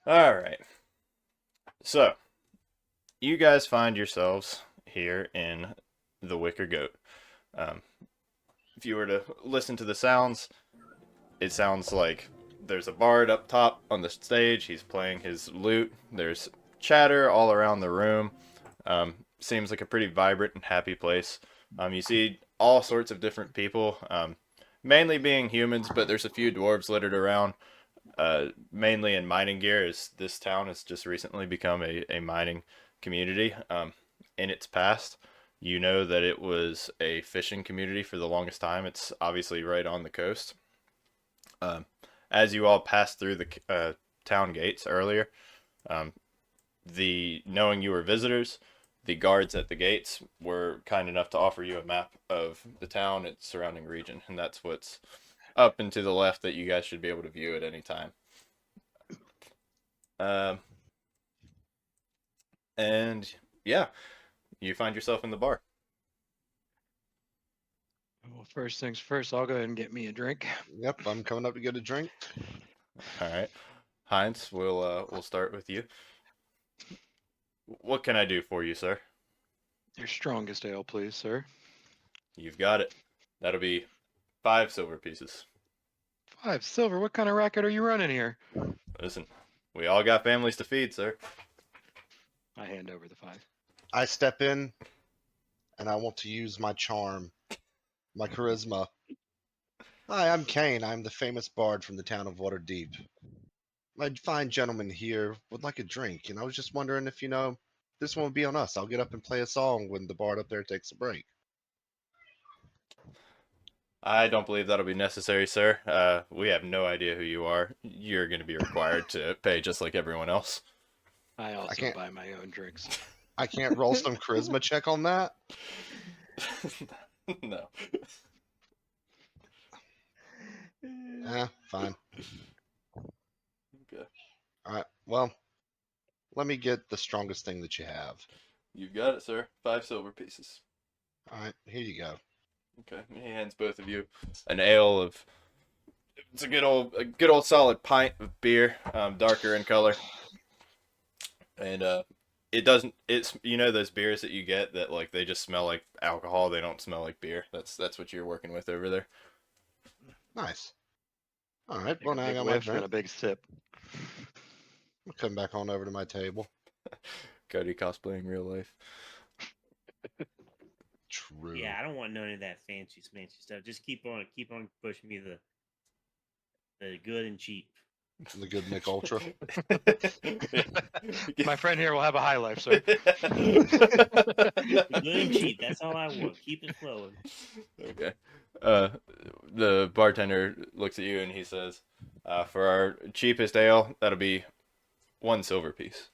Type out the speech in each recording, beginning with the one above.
All right. So, you guys find yourselves here in the Wicker Goat. Um, if you were to listen to the sounds, it sounds like there's a bard up top on the stage. He's playing his lute. There's chatter all around the room. Seems like a pretty vibrant and happy place. You see all sorts of different people, mainly being humans, but there's a few dwarves littered around, mainly in mining gear, as this town has just recently become a mining community. In its past, you know that it was a fishing community for the longest time. It's obviously right on the coast. Um, as you all passed through the town gates earlier, um, the knowing you were visitors, the guards at the gates were kind enough to offer you a map of the town and its surrounding region, and that's what's up and to the left that you guys should be able to view at any time. Um, and yeah, you find yourself in the bar. Well, first things first, I'll go ahead and get me a drink. Yep, I'm coming up to get a drink. All right, Heinz, we'll start with you. What can I do for you, sir? Your strongest ale, please, sir. You've got it. That'll be 5 silver pieces. 5 silver. What kind of racket are you running here? Listen, we all got families to feed, sir. I hand over the 5. I step in and I want to use my charm, my charisma. Hi, I'm Kane. I'm the famous bard from the town of Waterdeep. My fine gentleman here would like a drink, and I was just wondering if, this one would be on us. I'll get up and play a song when the bard up there takes a break. I don't believe that'll be necessary, sir. We have no idea who you are. You're going to be required to pay just like everyone else. I I also can't buy my own drinks. I can't roll some charisma check on that. No. Fine. Okay. All right. Well, let me get the strongest thing that you have. You've got it, sir. 5 silver pieces. All right, here you go. Okay. He hands both of you an ale of. It's a good old solid pint of beer, darker in color, and it doesn't. It's those beers that you get that like they just smell like alcohol. They don't smell like beer. That's what you're working with over there. Nice. All right. Take Well, a now I big got my whiff and drink. a big sip. I'll come back on over to my table. Cody cosplaying real life. True. Yeah, I don't want none of that fancy smancy stuff. Just keep on pushing me the good and cheap. The good Nick Ultra. My friend here will have a high life, sir. The good and cheap. That's all I want. Keep it flowing. Okay. Uh, the bartender looks at you and he says, "For our cheapest ale, that'll be 1 silver piece."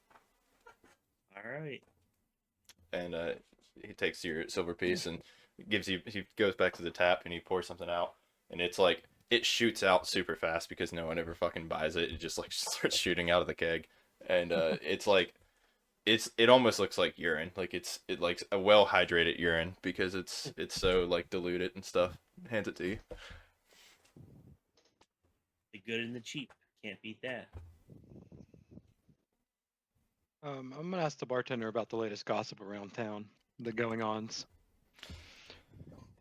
All right. And he takes your silver piece and gives you. He goes back to the tap and he pours something out, and it's like it shoots out super fast because no one ever fucking buys it. It just like starts shooting out of the keg, and it's like it almost looks like urine. Like it like a well hydrated urine because it's so like diluted and stuff. Hands it to you. The good and the cheap. Can't beat that. I'm gonna ask the bartender about the latest gossip around town, the going-ons.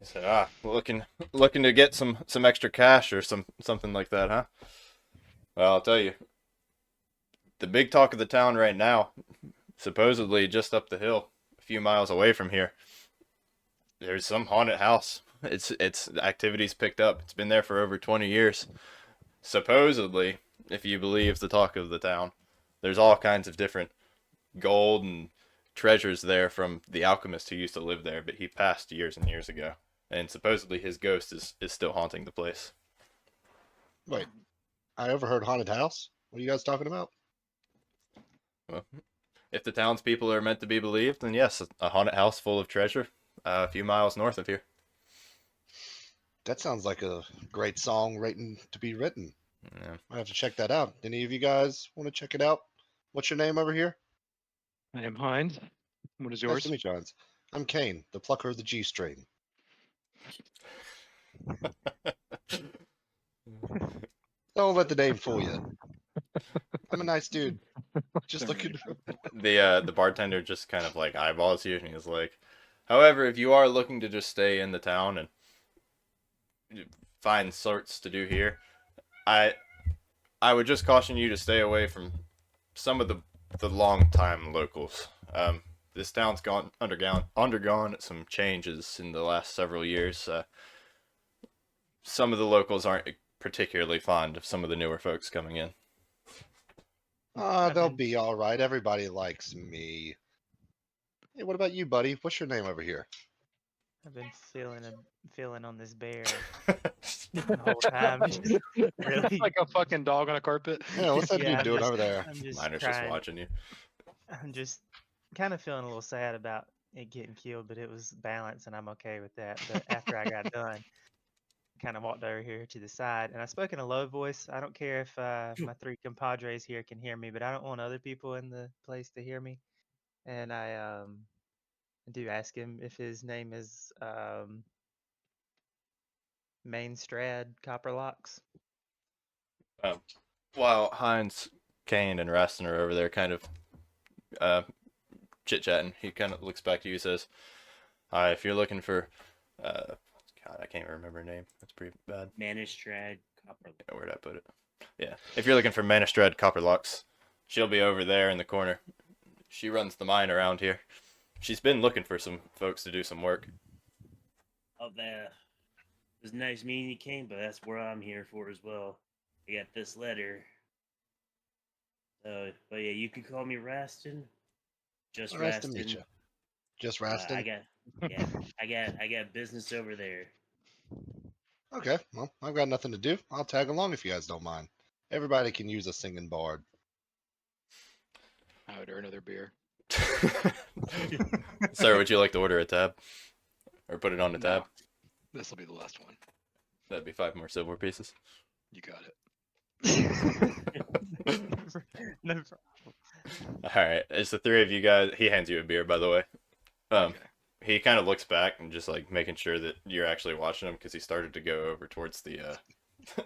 He said, looking to get some extra cash or something like that, huh? Well, I'll tell you, the big talk of the town right now, supposedly just up the hill, a few miles away from here, there's some haunted house. It's activity's picked up. It's been there for over 20 years. Supposedly, if you believe the talk of the town, there's all kinds of different gold and treasures there from the alchemist who used to live there, but he passed years and years ago. And supposedly his ghost is still haunting the place. Wait, I overheard haunted house. What are you guys talking about? Well, if the townspeople are meant to be believed, then yes, a haunted house full of treasure, a few miles north of here. That sounds like a great song waiting to be written. Yeah. I have to check that out. Any of you guys want to check it out? What's your name over here? I am Heinz. What is Nice yours? to meet you, Hans. I'm Kane, the plucker of the G string. Don't let the name fool you. I'm a nice dude. Just looking for. The bartender just kind of like eyeballs you, and he's like, "However, if you are looking to just stay in the town and find sorts to do here, I I would just caution you to stay away from some of the long time locals. This town's gone undergone some changes in the last several years. Some of the locals aren't particularly fond of some of the newer folks coming in. Ah, I've they'll been be all right. Everybody likes me. Hey, what about you, buddy? What's your name over here? I've been feeling on this bear the whole time. Just really, Like a fucking dog on a carpet. Yeah, what's that yeah. dude I'm doing just, over there? I'm just Miner's just trying. watching you. I'm just kind of feeling a little sad about it getting killed, but it was balanced, and I'm okay with that. But after I got done, kind of walked over here to the side, and I spoke in a low voice. I don't care if my three compadres here can hear me, but I don't want other people in the place to hear me. And I do ask him if his name is Mainstrad Copperlocks. Um, while Heinz, Kane, and Rastin are over there kind of uh, chit chatting, he kind of looks back to you and says, "Hi, if you're looking for, God, I can't remember her name. That's pretty bad. Manistrad Copper. Yeah, where'd I put it? Yeah, if you're looking for Manistrad Copperlocks, she'll be over there in the corner. She runs the mine around here. She's been looking for some folks to do some work." Oh, that it was nice meeting you, Kane, but that's where I'm here for as well. I got this letter. But yeah, you can call me Rastin. Just Nice to meet Rastin. you. Just I Rastin. I got business over there. Okay, well, I've got nothing to do. I'll tag along if you guys don't mind. Everybody can use a singing bard. I would earn another beer. Sir, would you like to order a tab? Or put it on the No. tab? This will be the last one. That'd be 5 more silver pieces. You got it. No problem. Alright, it's the three of you guys. He hands you a beer, by the way. Okay. He kind of looks back and just like making sure that you're actually watching him because he started to go over towards the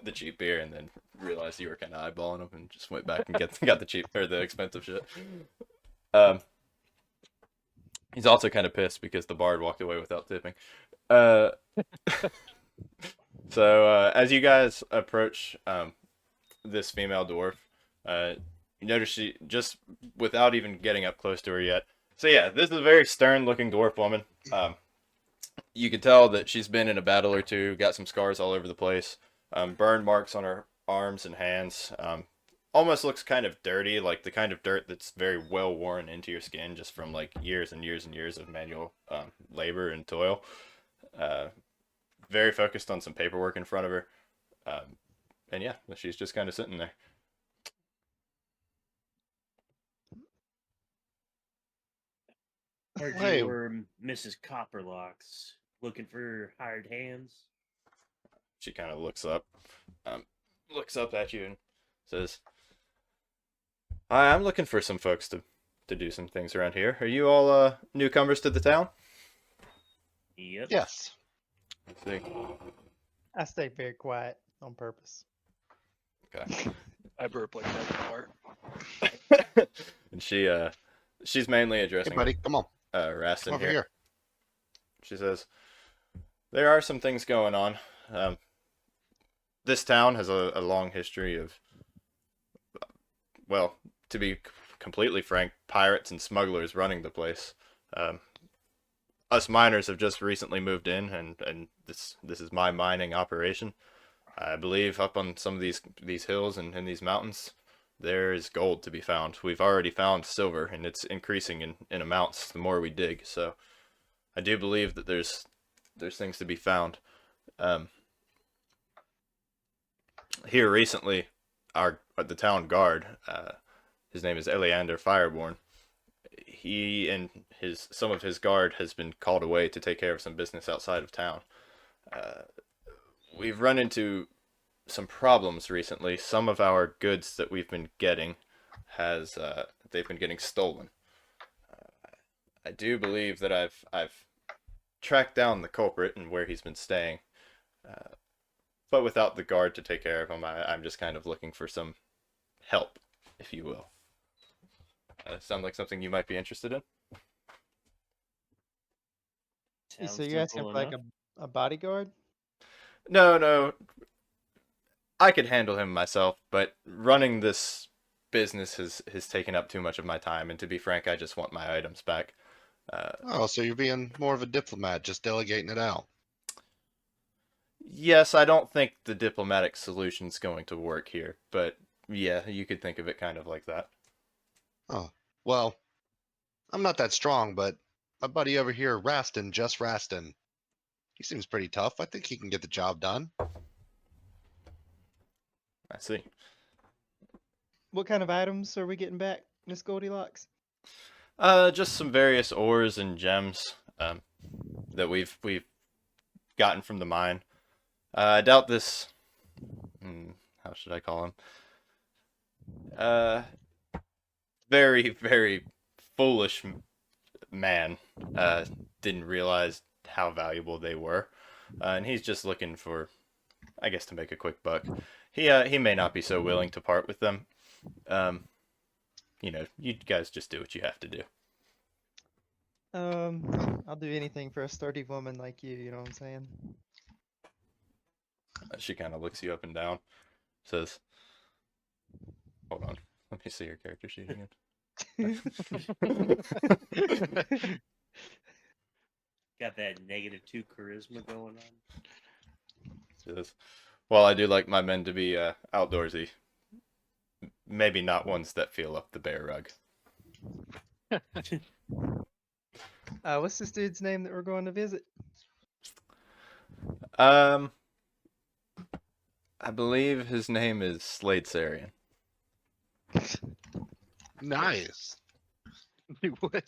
the cheap beer and then realized you were kind of eyeballing him and just went back and got the cheap or the expensive shit. He's also kind of pissed because the bard walked away without tipping. So as you guys approach this female dwarf, you notice she just without even getting up close to her yet. So yeah, this is a very stern-looking dwarf woman. You can tell that she's been in a battle or two, got some scars all over the place, burn marks on her arms and hands. Almost looks kind of dirty, like the kind of dirt that's very well worn into your skin just from like years and years and years of manual labor and toil. Very focused on some paperwork in front of her. And yeah, she's just kind of sitting there. Heard Hey. you were Mrs. Copperlocks looking for hired hands. She kind of looks up at you and says, "Hi, I'm looking for some folks to do some things around here. Are you all newcomers to the town?" Yep. Yes. Let's see. I stay very quiet on purpose. Okay. I burp like that part. And she's mainly Hey, addressing buddy, come on. Rastin Come over here. here. She says, "There are some things going on. This town has a long history of, well, to be completely frank, pirates and smugglers running the place. Us miners have just recently moved in, and this is my mining operation. I believe up on some of these hills and in these mountains, there is gold to be found. We've already found silver, and it's increasing in amounts the more we dig. So I do believe that there's things to be found. Here recently, the town guard, his name is Eleander Fireborn. He and some of his guard has been called away to take care of some business outside of town. We've run into some problems recently. Some of our goods that we've been getting they've been getting stolen. I do believe that I've tracked down the culprit and where he's been staying, but without the guard to take care of him, I'm just kind of looking for some help, if you will. Sound like something you might be interested in? Sounds So you're asking simple for like enough. a bodyguard? No, no. I could handle him myself, but running this business has taken up too much of my time, and to be frank, I just want my items back. Oh, so you're being more of a diplomat, just delegating it out. Yes, I don't think the diplomatic solution's going to work here, but yeah, you could think of it kind of like that. Oh, well, I'm not that strong, but my buddy over here, Rastin, just Rastin, he seems pretty tough. I think he can get the job done. I see. What kind of items are we getting back, Miss Goldilocks? Just some various ores and gems that we've gotten from the mine. I doubt this. How should I call him? Uh, very foolish man. Didn't realize how valuable they were, and he's just looking for, I guess, to make a quick buck. He may not be so willing to part with them. You guys just do what you have to do. I'll do anything for a sturdy woman like you know what I'm saying? She kind of looks you up and down, says, "Hold on, let me see your character sheet again." Got that -2 charisma going on. Says, "Well, I do like my men to be outdoorsy. Maybe not ones that feel up the bear rug." What's this dude's name that we're going to visit? I believe his name is Slade Sarian. Nice. What?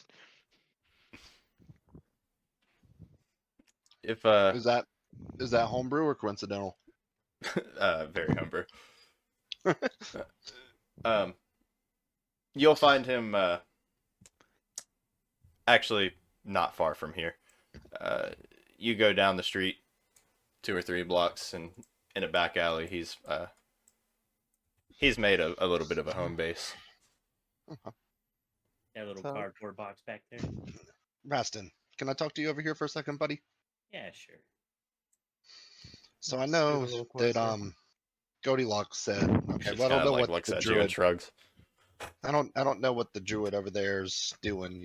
If Is that homebrew or coincidental? very humber. You'll find him actually not far from here. You go down the street 2 or 3 blocks, and in a back alley, he's made a little bit of a home base. That little So- cardboard box back there. Rastin, can I talk to you over here for a second, buddy? Yeah, sure. So I Let's know scoot a little that closer. Goldilocks said, okay, Just well, I don't kind know of like what looks the at you and druid, shrugs. I don't know what the druid over there's doing.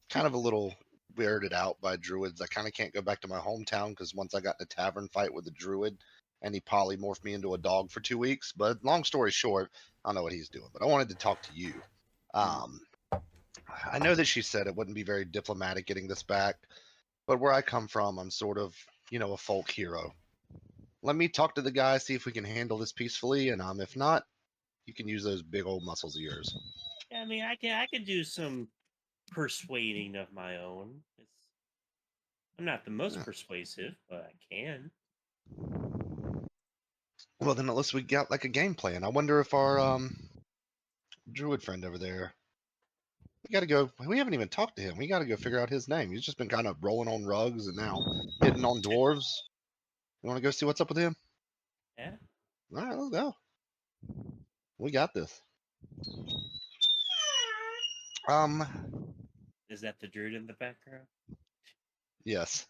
Kind of a little weirded out by druids. I kind of can't go back to my hometown because once I got in a tavern fight with a druid, and he polymorphed me into a dog for 2 weeks. But long story short, I don't know what he's doing. But I wanted to talk to you. I know that she said it wouldn't be very diplomatic getting this back, but where I come from, I'm sort of, a folk hero. Let me talk to the guy, see if we can handle this peacefully, and if not, you can use those big old muscles of yours. Yeah, I mean, I could do some persuading of my own. I'm not the most Yeah. persuasive, but I can. Well, then at least we got like a game plan. I wonder if our druid friend over there. We gotta go. We haven't even talked to him. We gotta go figure out his name. He's just been kind of rolling on rugs and now hitting on dwarves. You want to go see what's up with him? Yeah. All right, let's go. We got this. Is that the druid in the background? Yes.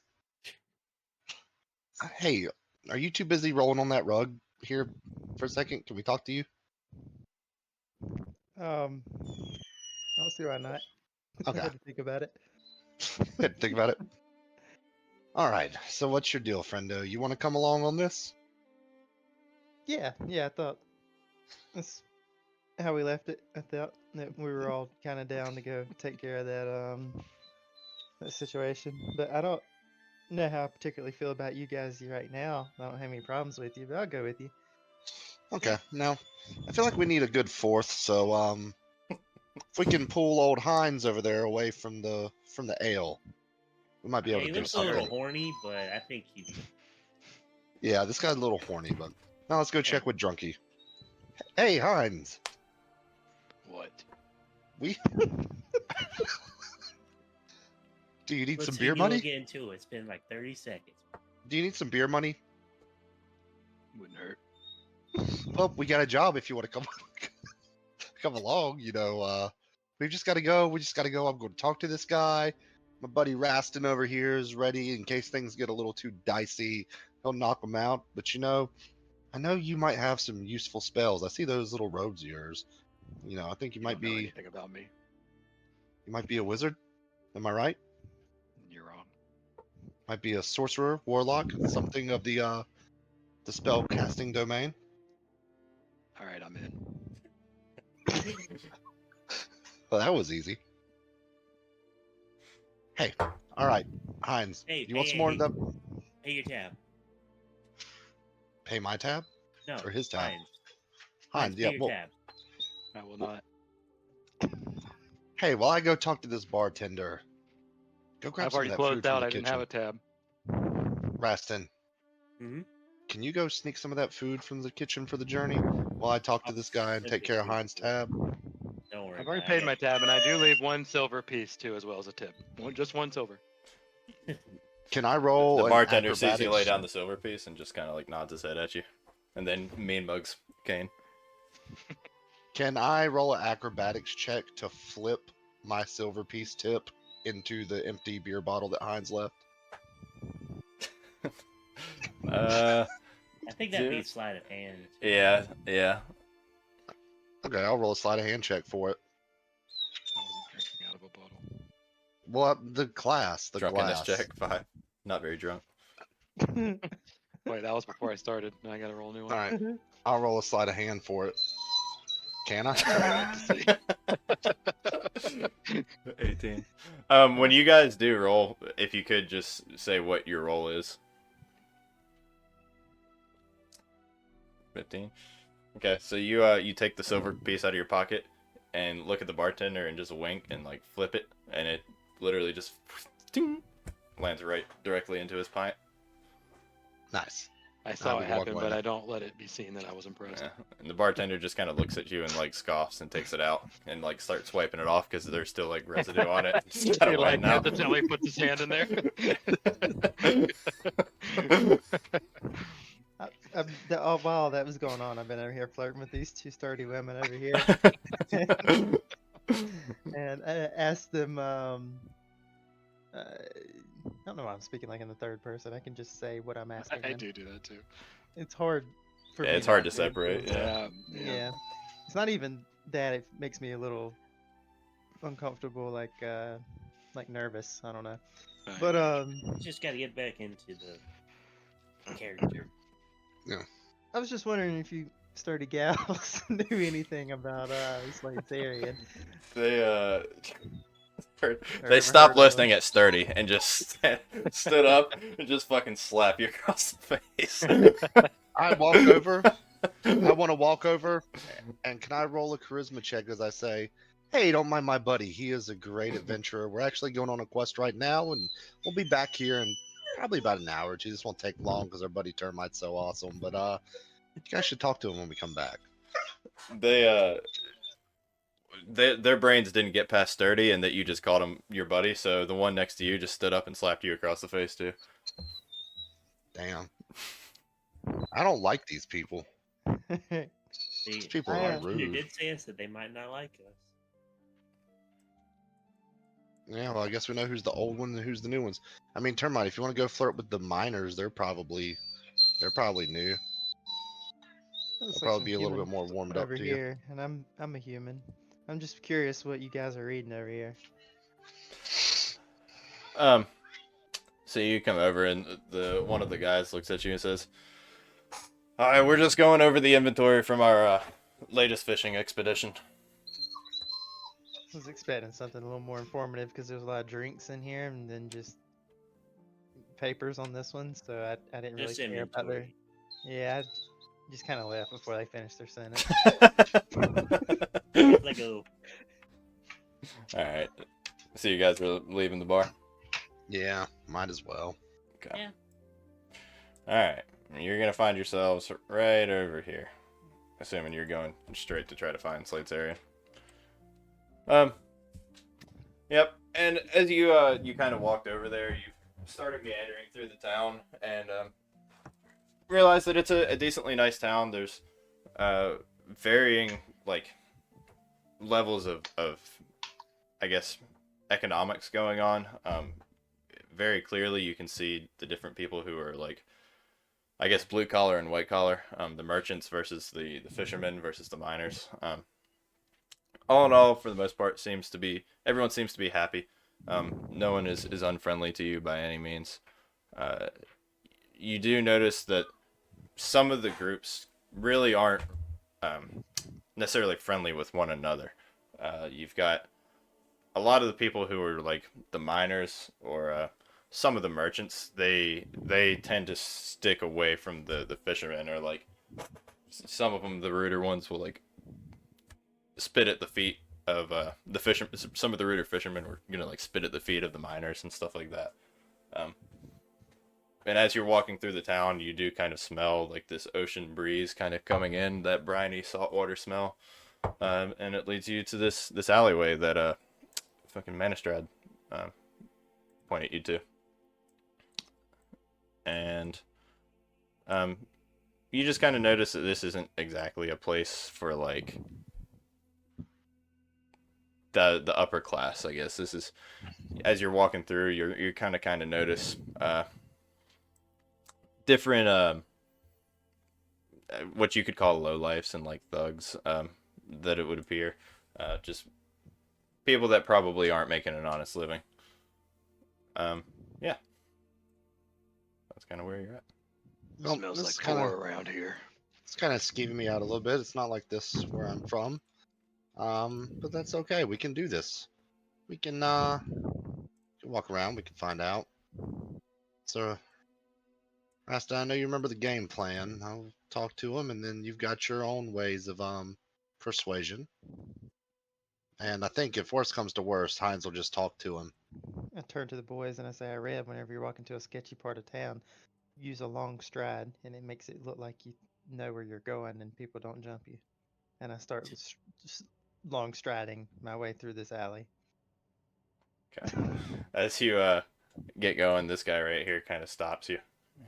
Hey, are you too busy rolling on that rug here for a second? Can we talk to you? I'll see why not. I Okay. had to think about it. Think about it. All right. So what's your deal, friendo? You want to come along on this? Yeah, I thought that's how we left it. I thought that we were all kind of down to go take care of that situation. But I don't know how I particularly feel about you guys right now. I don't have any problems with you, but I'll go with you. Okay. Now, I feel like we need a good fourth. So if we can pull old Hines over there away from the ale, we might be Yeah, able he to do looks a little something. horny, but I think he's Yeah, this guy's a little horny, but now let's go check Yeah. with Drunky. Hey, Hines. What? We. Do you need Let's some see beer if you will money? get into it. It's been like 30 seconds. Do you need some beer money? Wouldn't hurt. Well, we got a job if you want to come. come along. We just got to go. We just got to go. I'm going to talk to this guy. My buddy Rastin over here is ready in case things get a little too dicey. He'll knock them out. But I know you might have some useful spells. I see those little robes of yours. I think You don't know anything about me. you might be a wizard. Am I right? You're wrong. Might be a sorcerer, warlock, something of the spell casting domain. All right, I'm in. Well, that was easy. Hey, all right, Heinz. Hey, You want hey, some more hey, of the Pay your tab. pay my tab No. or his tab? Heinz. Heinz, Pay yeah. your Well, tab. I will not. hey, while I go talk to this bartender, go grab I've some of already that closed food from out. the I didn't have kitchen. a tab. Rastin, Mm-hmm. can you go sneak some of that food from the kitchen for the journey while I talk to this guy and Send take it care of to you. Heinz' tab? Don't worry I've about already it. paid my tab, and I do leave 1 silver piece too, as well as a tip. Just 1 silver. Can I The roll an bartender sees you lay acrobatics? down the silver piece and just kind of like nods his head at you, and then mean mugs Kane. Can I roll an acrobatics check to flip my silver piece tip into the empty beer bottle that Heinz left? I think that'd be Dude. sleight of hand. Yeah. Okay, I'll roll a sleight of hand check for it. I wasn't drinking out of a bottle. Well, the glass. Drunkenness check 5. Not very drunk. Wait, that was before I started. Now I gotta roll a new one. All right, I'll roll a sleight of hand for it. Can I? I'd like to see. 18. When you guys do roll, if you could just say what your roll is. 15. Okay, so you take the silver piece out of your pocket and look at the bartender and just wink and like flip it, and it literally just ting, lands right directly into his pint. Nice. I saw we it can walk happen, away but now. I don't let it be seen that I was impressed. Yeah. And the bartender just kind of looks at you and like scoffs and takes it out and like starts wiping it off because there's still like residue on it. Just He kinda like wetting out. hesitantly puts his hand in there. While that was going on, I've been over here flirting with these 2 sturdy women over here, and I asked them. I don't know why I'm speaking like in the third person. I can just say what I'm asking I them. do that too. It's hard for Yeah, me it's hard not to separate. because, Yeah. yeah. It's not even that. It makes me a little uncomfortable, like nervous. I don't know. Right. But You just gotta get back into the character. I was just wondering if you sturdy gals knew anything about Slaytarian. They Or they ever stopped heard of 'em. listening at sturdy and just stood up and just fucking slap you across the face. I walk over. I want to walk over, and can I roll a charisma check as I say, "Hey, don't mind my buddy. He is a great adventurer. We're actually going on a quest right now, and we'll be back here in probably about an hour or two. This won't take long because our buddy Termite's so awesome. But you guys should talk to him when we come back." Their brains didn't get past sturdy, and that you just called him your buddy. So the one next to you just stood up and slapped you across the face too. Damn. I don't like these people. The These people I, are bartender rude. did say us that they might not like us. Yeah, well, I guess we know who's the old one and who's the new ones. I mean, Termite, if you want to go flirt with the miners, they're probably new. Looks They'll like probably some be a little bit humans more warmed up over to you. here, and I'm a human. I'm just curious what you guys are reading over here. So you come over, and the one of the guys looks at you and says, "All right, we're just going over the inventory from our latest fishing expedition." I was expecting something a little more informative because there's a lot of drinks in here, and then just papers on this one, so I didn't really Just care about their. inventory. Yeah, I just kind of left before they finished their sentence. Let go. All right. So you guys are leaving the bar. Yeah, might as well. Okay. Yeah. All right. You're gonna find yourselves right over here, assuming you're going straight to try to find Slate's area. Yep. And as you you kind of walked over there, you started meandering through the town and realized that it's a decently nice town. There's varying like levels of I guess economics going on. Very clearly you can see the different people who are like, I guess, blue collar and white collar, the merchants versus the fishermen versus the miners. All in all, for the most part, everyone seems to be happy. No one is unfriendly to you by any means. Uh, you do notice that some of the groups really aren't necessarily friendly with one another. You've got a lot of the people who are like the miners or some of the merchants. They tend to stick away from the fishermen, or like some of them, the ruder ones, will like spit at the feet of the fishermen. Some of the ruder fishermen were gonna like spit at the feet of the miners and stuff like that. Um, and as you're walking through the town, you do kind of smell like this ocean breeze kind of coming in, that briny saltwater smell, and it leads you to this alleyway that fucking Manistrad pointed you to, and you just kind of notice that this isn't exactly a place for like the upper class. I guess this is, as you're walking through, you kind of notice different what you could call lowlifes and like thugs, that it would appear, just people that probably aren't making an honest living. Yeah, that's kind of where you're at. Well, Smells this like is kind of around here. it's kind of skeeving me out a little bit. It's not like this where I'm from. But that's okay. We can do this. We can walk around. We can find out. So, Rasta, I know you remember the game plan. I'll talk to him, and then you've got your own ways of persuasion. And I think if worst comes to worst, Heinz will just talk to him. I turn to the boys and I say, I read whenever you're walking to a sketchy part of town, use a long stride, and it makes it look like you know where you're going and people don't jump you. And I start just long striding my way through this alley. Okay. As you get going, this guy right here kind of stops you.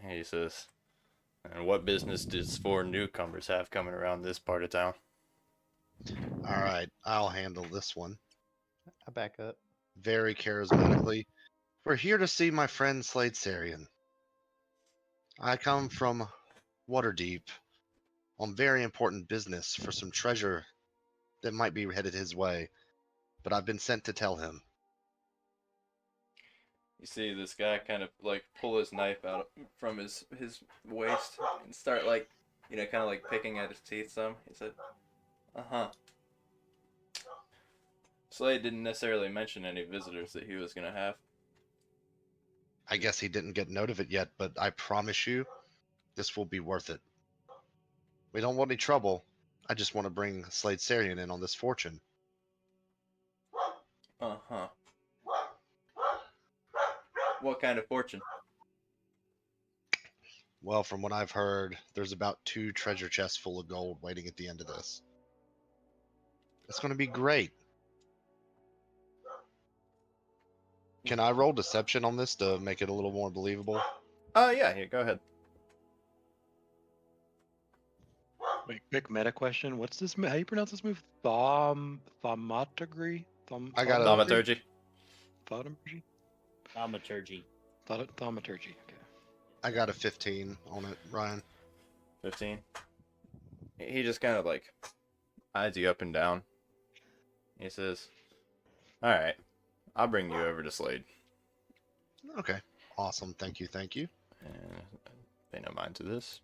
He says, "And what business does four newcomers have coming around this part of town?" All right, I'll handle this one I back up. very charismatically. We're here to see my friend Slade Sarian. I come from Waterdeep on very important business for some treasure that might be headed his way, but I've been sent to tell him. You see this guy kind of like pull his knife out from his waist and start like, kind of like picking at his teeth some. He said, "Uh-huh." Slade didn't necessarily mention any visitors that he was going to have. I guess he didn't get note of it yet, but I promise you, this will be worth it. We don't want any trouble. I just want to bring Slade Sarian in on this fortune. Uh-huh. What kind of fortune? Well, from what I've heard, there's about 2 treasure chests full of gold waiting at the end of this. It's going to be great. Can I roll deception on this to make it a little more believable? Yeah, go ahead. Wait, quick meta question. What's this? How you pronounce this move? Thaumaturgy? I got a- Thaumaturgy. Thaumaturgy? Thaumaturgy. Thaumaturgy. Okay. I got a 15 on it, Ryan. 15. He just kind of like eyes you up and down. He says, "All right, I'll bring you over to Slade." Okay. Awesome. Thank you. Thank you. And pay no mind to this.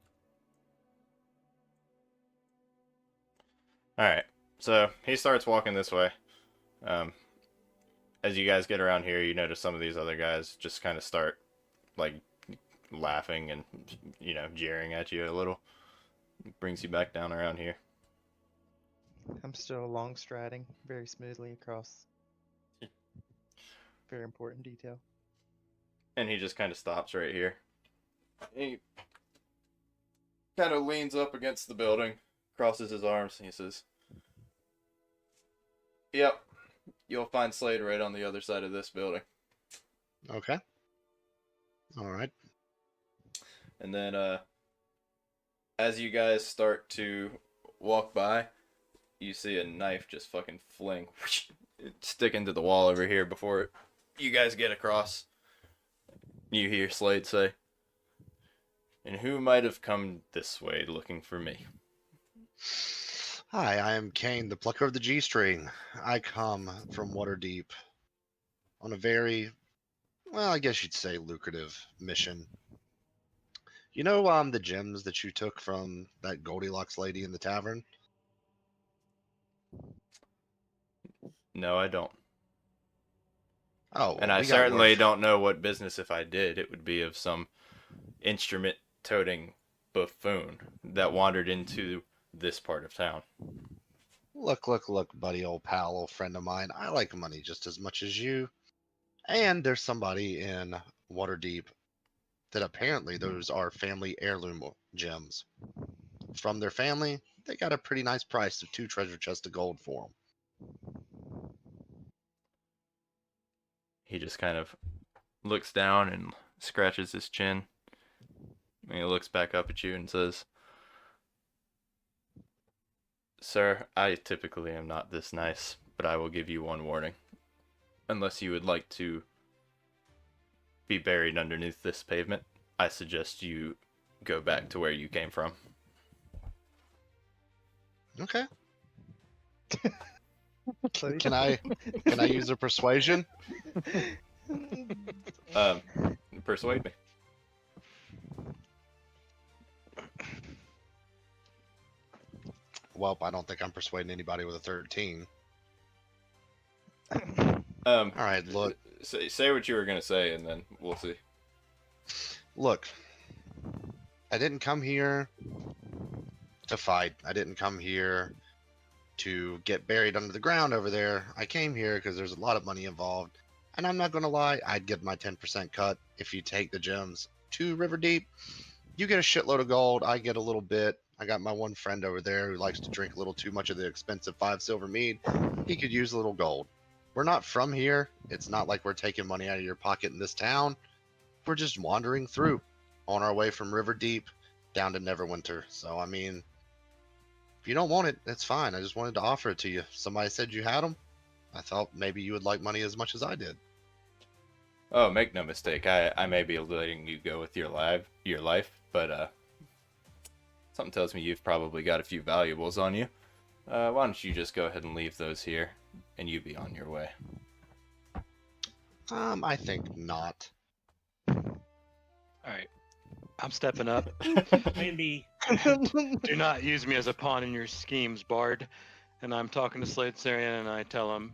All right, so he starts walking this way. As you guys get around here, you notice some of these other guys just kind of start like laughing and jeering at you a little. Brings you back down around here. I'm still long striding very smoothly across. Very important detail. And he just kind of stops right here. He kind of leans up against the building, crosses his arms, and he says, "Yep, you'll find Slade right on the other side of this building." Okay. All right. And then as you guys start to walk by, you see a knife just fucking fling, stick into the wall over here before you guys get across. You hear Slade say, "And who might have come this way looking for me?" Hi, I am Kane, the plucker of the G-string. I come from Waterdeep on a very, well, I guess you'd say lucrative mission. You know, the gems that you took from that Goldilocks lady in the tavern? No, I don't. Oh, And well, I we got certainly word. don't know what business, if I did, it would be of some instrument-toting buffoon that wandered into this part of town. Look, buddy, old pal, old friend of mine. I like money just as much as you. And there's somebody in Waterdeep that apparently those are family heirloom gems. From their family, they got a pretty nice price of 2 treasure chests of gold for them. He just kind of looks down and scratches his chin. And he looks back up at you and says, "Sir, I typically am not this nice, but I will give you one warning. Unless you would like to be buried underneath this pavement, I suggest you go back to where you came from." Okay. So Can I use a persuasion? Persuade me. Well, I don't think I'm persuading anybody with a 13. All right, look. Say what you were gonna say, and then we'll see. Look, I didn't come here to fight. I didn't come here to get buried under the ground over there. I came here because there's a lot of money involved. And I'm not going to lie, I'd get my 10% cut if you take the gems to Riverdeep. You get a shitload of gold. I get a little bit. I got my one friend over there who likes to drink a little too much of the expensive 5 silver mead. He could use a little gold. We're not from here. It's not like we're taking money out of your pocket in this town. We're just wandering through on our way from Riverdeep down to Neverwinter. So, I mean, if you don't want it, that's fine. I just wanted to offer it to you. Somebody said you had them. I thought maybe you would like money as much as I did. Oh, make no mistake, I may be letting you go with your life, but something tells me you've probably got a few valuables on you. Why don't you just go ahead and leave those here, and you be on your way. I think not. All right. I'm stepping up. Plan B. Do not use me as a pawn in your schemes, Bard. And I'm talking to Slade Sarian, and I tell him,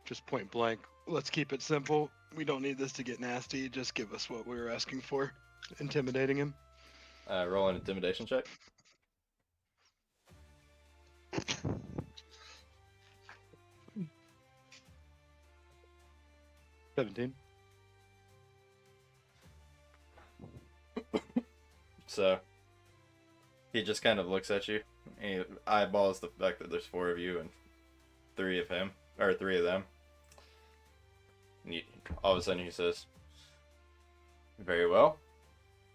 just point blank, let's keep it simple. We don't need this to get nasty. Just give us what we were asking for. Intimidating him. Roll an intimidation check. $17. So he just kind of looks at you. And he eyeballs the fact that there's 4 of you and 3 of him, or 3 of them. And all of a sudden he says, "Very well.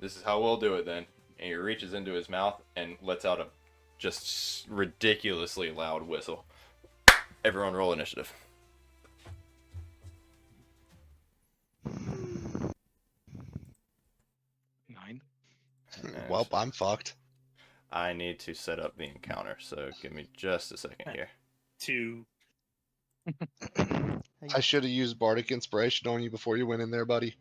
This is how we'll do it then." And he reaches into his mouth and lets out a just ridiculously loud whistle. Everyone roll initiative. Nine. And Well, I'm fucked. I need to set up the encounter, so give me just a second here. 2. I should have used Bardic Inspiration on you before you went in there, buddy.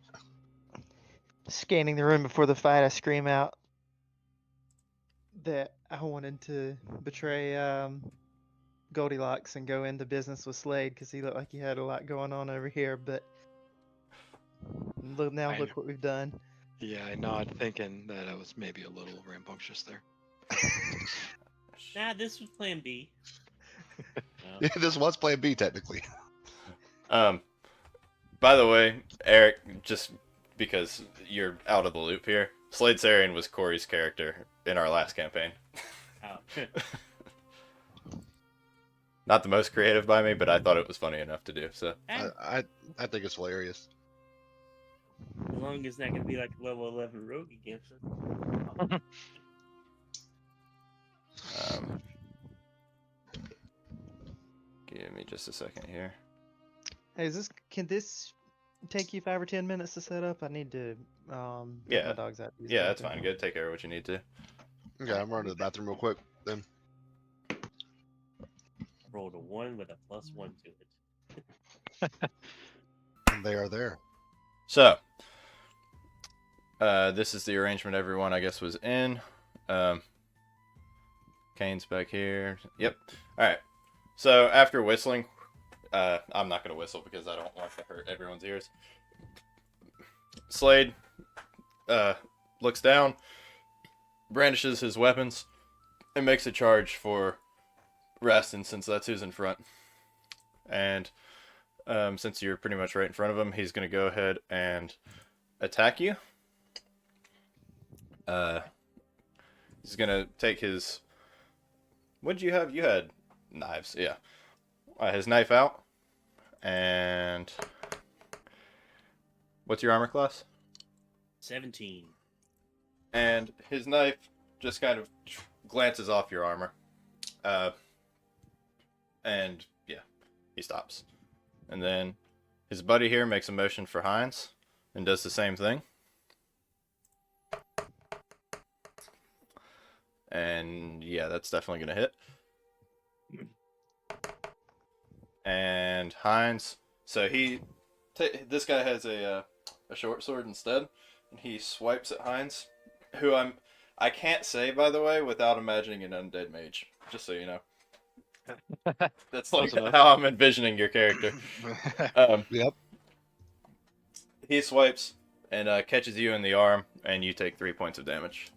Scanning the room before the fight, I scream out that I wanted to betray Goldilocks and go into business with Slade because he looked like he had a lot going on over here. But look now, I look what we've done. Yeah, I nod, thinking that I was maybe a little rambunctious there. Nah, this was Plan B. Yeah, this was Plan B technically. By the way, Eric, just because you're out of the loop here, Slade Sarian was Corey's character in our last campaign. Oh. Not the most creative by me, but I thought it was funny enough to do. So, I think it's hilarious. As long as it's not going to be like a level 11 rogue against us. Give me just a second here. Hey, can this take you 5 or 10 minutes to set up? I need to take Yeah. my dogs out. to use the Yeah, that's bathroom. fine. Go take care of what you need to. Okay, I'm running to the bathroom real quick. Then Rolled a 1 with a +1 to it. and they are there. So, this is the arrangement everyone, I guess, was in. Kane's back here. Yep. All right. So after whistling, I'm not gonna whistle because I don't want to hurt everyone's ears. Slade looks down, brandishes his weapons, and makes a charge for Rastin, since that's who's in front. And since you're pretty much right in front of him, he's gonna go ahead and attack you. He's gonna take his. What did you have? You had knives, yeah. His knife out, and what's your armor class? 17. And his knife just kind of glances off your armor, and yeah, he stops. And then his buddy here makes a motion for Heinz and does the same thing. And yeah, that's definitely gonna hit. And Heinz, so this guy has a short sword instead, and he swipes at Heinz, who I can't say, by the way, without imagining an undead mage. Just so you know, that's like Close enough. how I'm envisioning your character. Yep. He swipes and catches you in the arm, and you take 3 points of damage.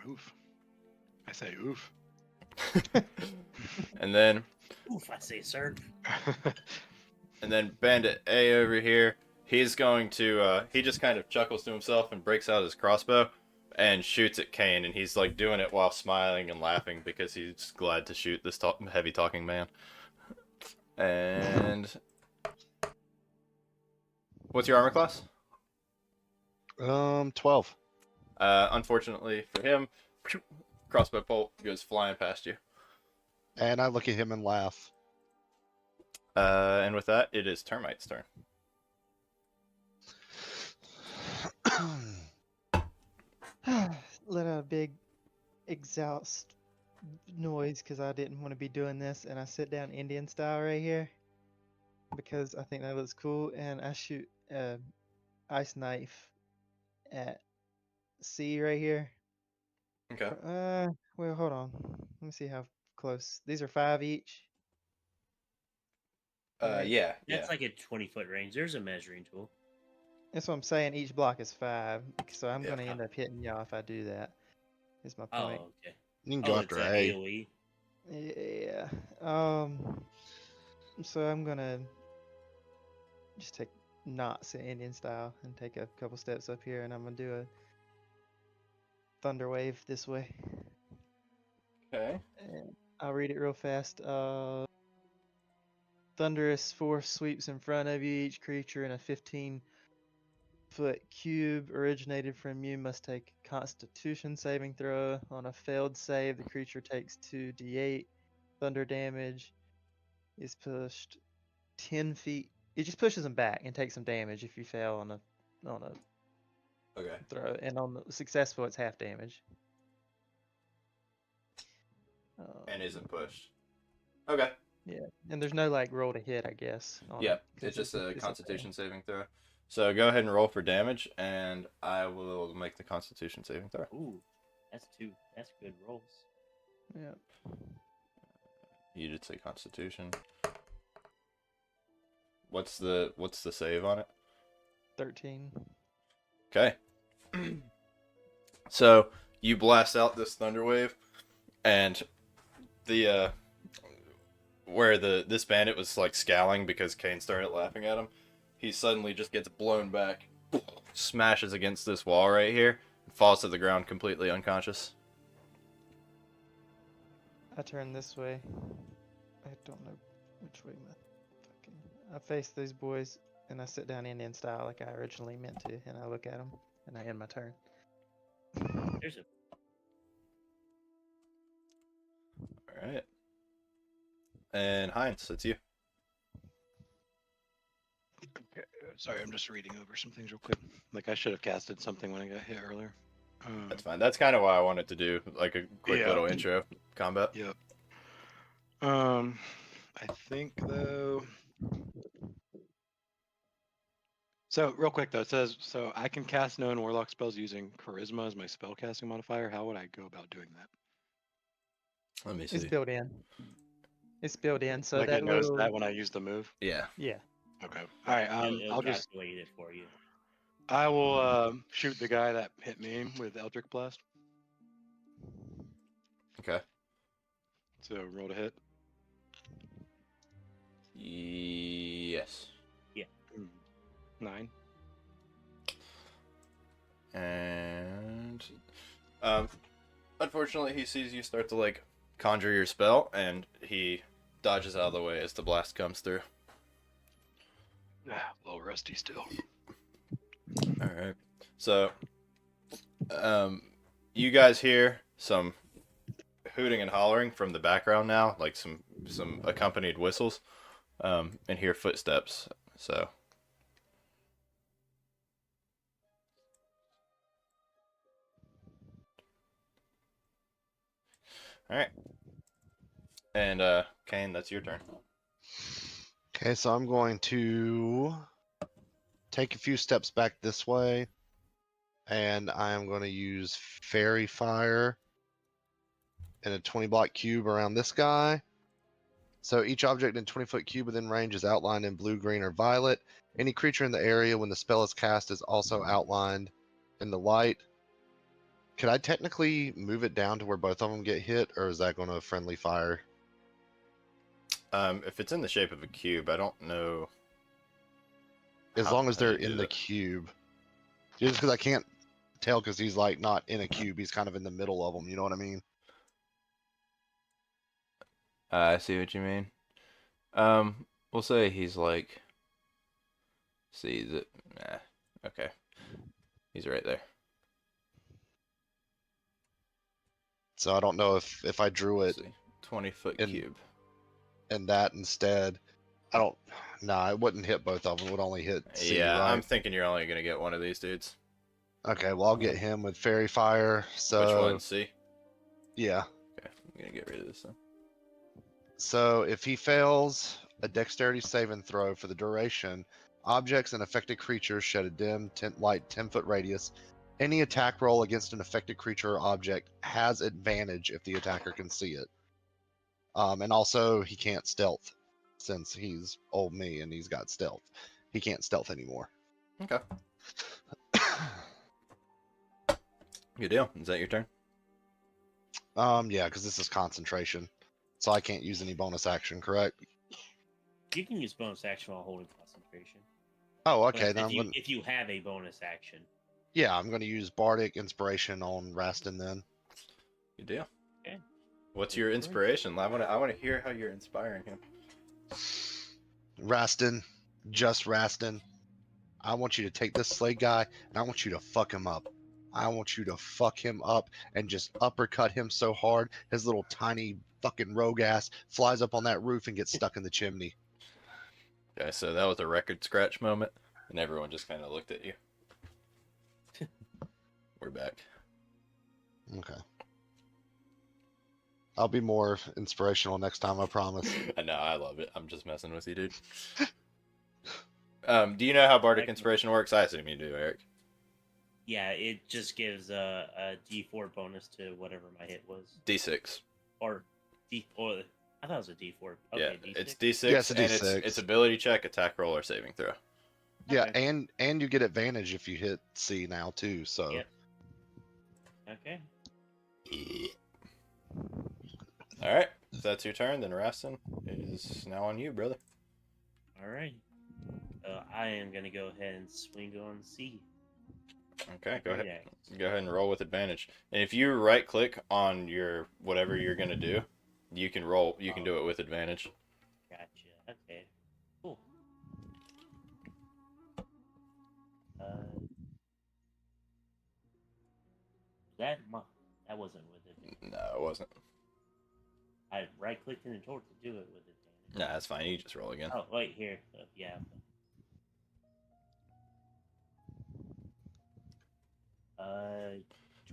Oof. I say oof. And then Oof, I say, sir. Bandit A over here, he's going to, he just kind of chuckles to himself and breaks out his crossbow and shoots at Kane, and he's like doing it while smiling and laughing because he's glad to shoot this heavy talking man. And what's your armor class? 12. Unfortunately for him, crossbow bolt goes flying past you. And I look at him and laugh. And with that, it is Termite's turn. Let out a big exhaust noise because I didn't want to be doing this, and I sit down Indian style right here because I think that looks cool, and I shoot a ice knife at C right here. Okay. Well, hold on. Let me see how close. These are 5 each. Right. Yeah. That's like a 20-foot range. There's a measuring tool. That's what I'm saying. Each block is 5, so I'm Yeah. gonna end up hitting y'all if I do that. Is my Oh, point. okay. You can go Oh, after it's an A. AoE. Yeah. So I'm gonna just take knots in Indian style and take a couple steps up here, and I'm gonna do a thunder wave this way. Okay. And I'll read it real fast. Thunderous force sweeps in front of you. Each creature in a 15-foot cube originated from you must take a Constitution saving throw. On a failed save, the creature takes 2d8 thunder damage. Is pushed 10 feet. It just pushes them back and takes some damage if you fail on a Okay. throw. And on the successful, it's half damage. And isn't pushed. Okay. Yeah, and there's no like roll to hit, I guess. On Yep. it, 'cause It's just a it's Constitution saving throw. So go ahead and roll for damage, and I will make the Constitution saving throw. Ooh, that's 2. That's good rolls. Yeah. You did say Constitution. What's the save on it? 13. Okay. So you blast out this thunder wave, and the where this bandit was like scowling because Kane started laughing at him, he suddenly just gets blown back, smashes against this wall right here, and falls to the ground completely unconscious. I turn this way. I don't know which way my fucking. I face those boys and I sit down Indian style like I originally meant to, and I look at them and I end my turn. There's a All right. And Heinz, it's you. Okay, sorry, I'm just reading over some things real quick. Like I should have casted something when I got hit earlier. That's fine. That's kind of why I wanted to do like a quick Yeah. little intro combat. Yep. I think though. So real quick though, it says so I can cast known warlock spells using charisma as my spell casting modifier. How would I go about doing that? Let me It's see. built in. It's built in. So Like that it knows little that when I use the move. Yeah. yeah. Okay. All right. It'll I'll just calculate it for you. I will shoot the guy that hit me with Eldritch Blast. Okay. So roll to hit. Yes. 9. And unfortunately, he sees you start to like conjure your spell, and he dodges out of the way as the blast comes through. A little rusty still. All right. So, you guys hear some hooting and hollering from the background now, like some accompanied whistles, and hear footsteps. So. All right. And Kane, that's your turn. Okay, so I'm going to take a few steps back this way, and I am going to use Fairy Fire in a 20 block cube around this guy. So each object in 20-foot cube within range is outlined in blue, green, or violet. Any creature in the area when the spell is cast is also outlined in the light. Could I technically move it down to where both of them get hit, or is that going to friendly fire? If it's in the shape of a cube, I don't know. As long as how you they're do in the it. cube. Just because I can't tell because he's like not in a cube, he's kind of in the middle of them. You know what I mean? I see what you mean. We'll say he's like. See that? Nah. Okay. He's right there. So I don't know if I drew it Let's see. 20-foot in- cube. in that instead. I don't. Nah, it wouldn't hit both of them. It would only hit C, Yeah, right? I'm thinking you're only gonna get one of these dudes. Okay, well I'll get him with Fairy Fire. So Which one? C. yeah. Okay, I'm gonna get rid of this then. So if he fails a dexterity saving throw for the duration, objects and affected creatures shed a dim light 10-foot radius. Any attack roll against an affected creature or object has advantage if the attacker can see it. And also he can't stealth since he's old me and he's got stealth. He can't stealth anymore. Okay. Good deal. Is that your turn? Yeah, because this is concentration, so I can't use any bonus action, correct? You can use bonus action while holding concentration. Oh, But okay. Then I'm gonna, if you have a bonus action. yeah, I'm gonna use Bardic Inspiration on Rastin then. Good deal. Okay. What's your inspiration? I wanna hear how you're inspiring him. Rastin, just Rastin. I want you to take this Slade guy and I want you to fuck him up. I want you to fuck him up and just uppercut him so hard his little tiny fucking rogue ass flies up on that roof and gets stuck in the chimney. Okay, so that was a record scratch moment, and everyone just kind of looked at you. We're back. Okay. I'll be more inspirational next time, I promise. I know, I love it. I'm just messing with you, dude. Do you know how Bardic Inspiration works? I assume you do, Eric. Yeah, it just gives a D4 bonus to whatever my hit was. D6. Or I thought it was a D4. Okay, Yeah, D6. it's D6, Yeah, it's a and D6. it's ability check, attack roll, or saving throw. Yeah, Okay. and you get advantage if you hit C now too. So Yep. Okay. All right, if that's your turn, then Rastin, it is now on you, brother. All right. I am gonna go ahead and swing on C. Okay, go ahead. Great axe. Go ahead and roll with advantage. And if you right click on your whatever you're gonna do, you can roll. You can do it with advantage. Gotcha. Okay. Cool. That wasn't with it. No, it wasn't. I right clicked and told it to do it with advantage. Nah, that's fine. You just roll again. Oh, wait, here. Yeah.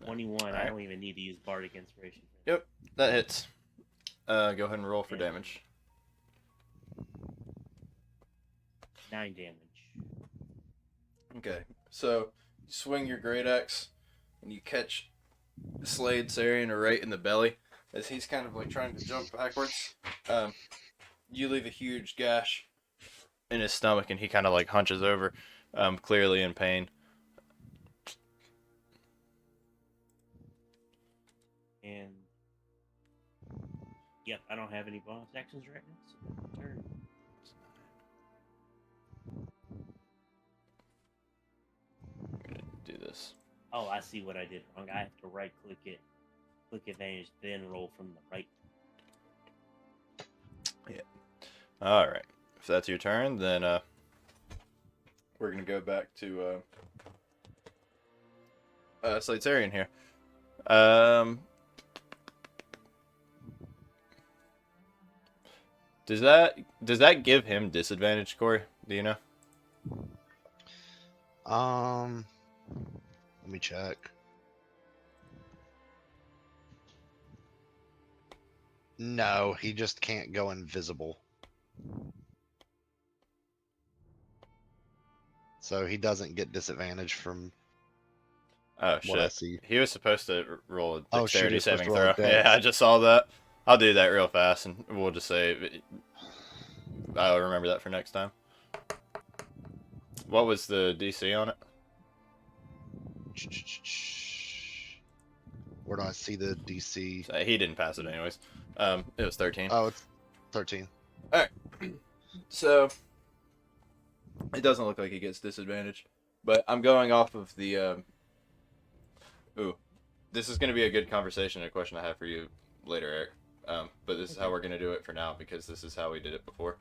21. I Alright. don't even need to use Bardic Inspiration. Yep, that hits. Go ahead and roll for Yeah. damage. 9 damage. Okay, so you swing your great axe and you catch Slade Sarian right in the belly as he's kind of like trying to jump backwards. You leave a huge gash in his stomach and he kind of like hunches over, clearly in pain. And yep, I don't have any bonus actions right now, so that's my turn. Do this. Oh, I see what I did wrong. I have to right click it, click advantage, then roll from the right. All right. If that's your turn, then we're gonna go back to Slade Sarian here. Does that give him disadvantage, Corey? Do you know? Let me check. No, he just can't go invisible. So he doesn't get disadvantage from Oh what I shit! see. He was supposed to roll a Oh, shit, he dexterity was supposed saving to roll throw. a Yeah, dex. I just saw that. I'll do that real fast, and we'll just say I'll remember that for next time. What was the DC on it? Where do I see the DC? So he didn't pass it anyways. It was 13. Oh, it's 13. So it doesn't look like he gets disadvantage, but I'm going off of the. Ooh, this is going to be a good conversation. A question I have for you later, Eric. But this is how we're going to do it for now because this is how we did it before.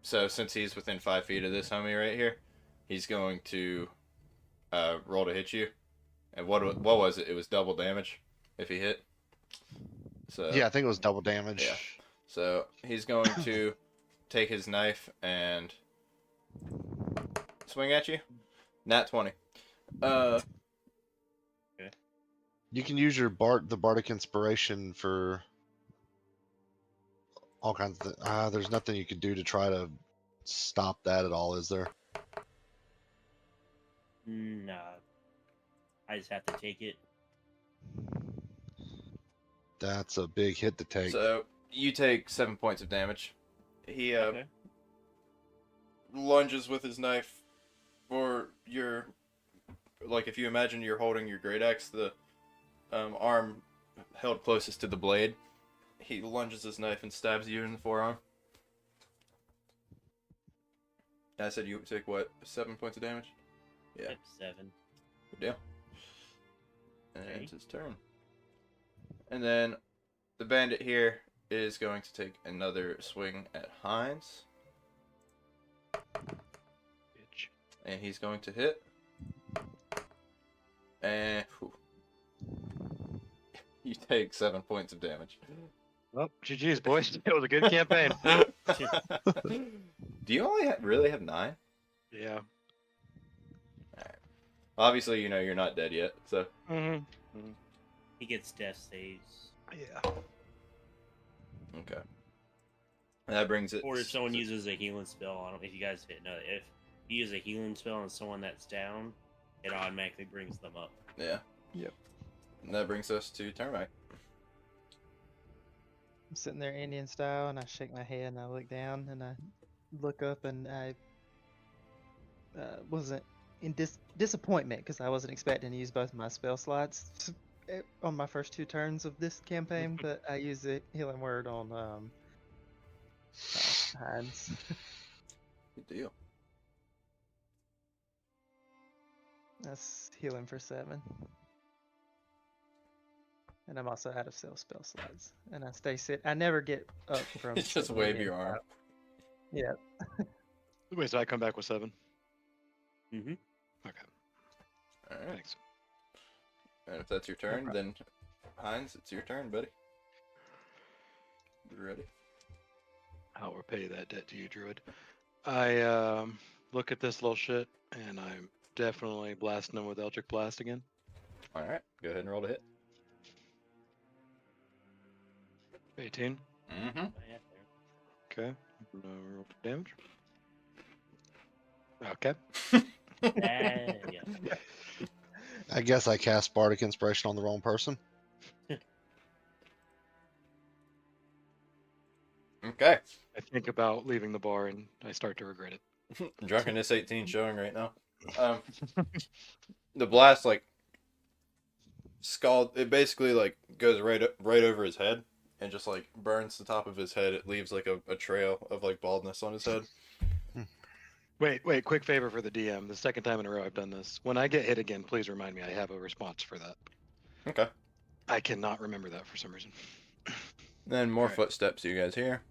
So since he's within 5 feet of this homie right here, he's going to roll to hit you. And what was it? It was double damage if he hit. So Yeah, I think it was double damage. Yeah. So he's going to take his knife and swing at you. Nat 20. You can use your the Bardic Inspiration for all kinds of there's nothing you could do to try to stop that at all, is there? No, I just have to take it. That's a big hit to take. So you take 7 points of damage. He Okay. lunges with his knife for your, like if you imagine you're holding your great axe, the arm held closest to the blade. He lunges his knife and stabs you in the forearm. I said you take what? 7 points of damage? Yeah. Yep, 7. Good deal. And Okay. it's his turn. And then the bandit here is going to take another swing at Heinz. Bitch. And he's going to hit. And you take 7 points of damage. Well, GG's, boys. It was a good campaign. Do you only really have 9? Yeah. Obviously, you know you're not dead yet, so. Mm-hmm. He gets death saves. Yeah. Okay. That brings it. Or if someone uses a healing spell, I don't know if you guys didn't know that. If you use a healing spell on someone that's down, it automatically brings them up. Yeah. Yep. And that brings us to Termite. I'm sitting there Indian style, and I shake my head, and I look down, and I look up, and I wasn't in disappointment because I wasn't expecting to use both my spell slots on my first 2 turns of this campaign, but I use the healing word on Heinz. Good deal. That's healing for 7. And I'm also out of spell slots, and I stay sit. I never get up from. It's just sitting wave Indian your arm. style. Yeah. Wait, so I come back with 7? Mm-hmm. Okay, Alright. thanks. And if that's your turn, problem. then Heinz, it's your turn, buddy. You ready? I'll repay that debt to you, Druid. I look at this little shit, and I'm definitely blasting him with Eldritch Blast again. All right, go ahead and roll to hit. 18. Mm-hmm. Oh, yeah, there. Okay. Roll the damage. Okay. Yeah. I guess I cast Bardic Inspiration on the wrong person. Okay. I think about leaving the bar, and I start to regret it. Drunkenness 18 showing right now. The blast like scald. It basically like goes right over his head and just like burns the top of his head. It leaves like a trail of like baldness on his head. Wait, quick favor for the DM. The second time in a row I've done this. When I get hit again, please remind me I have a response for that. Okay. I cannot remember that for some reason. Then more Alright. footsteps you guys hear.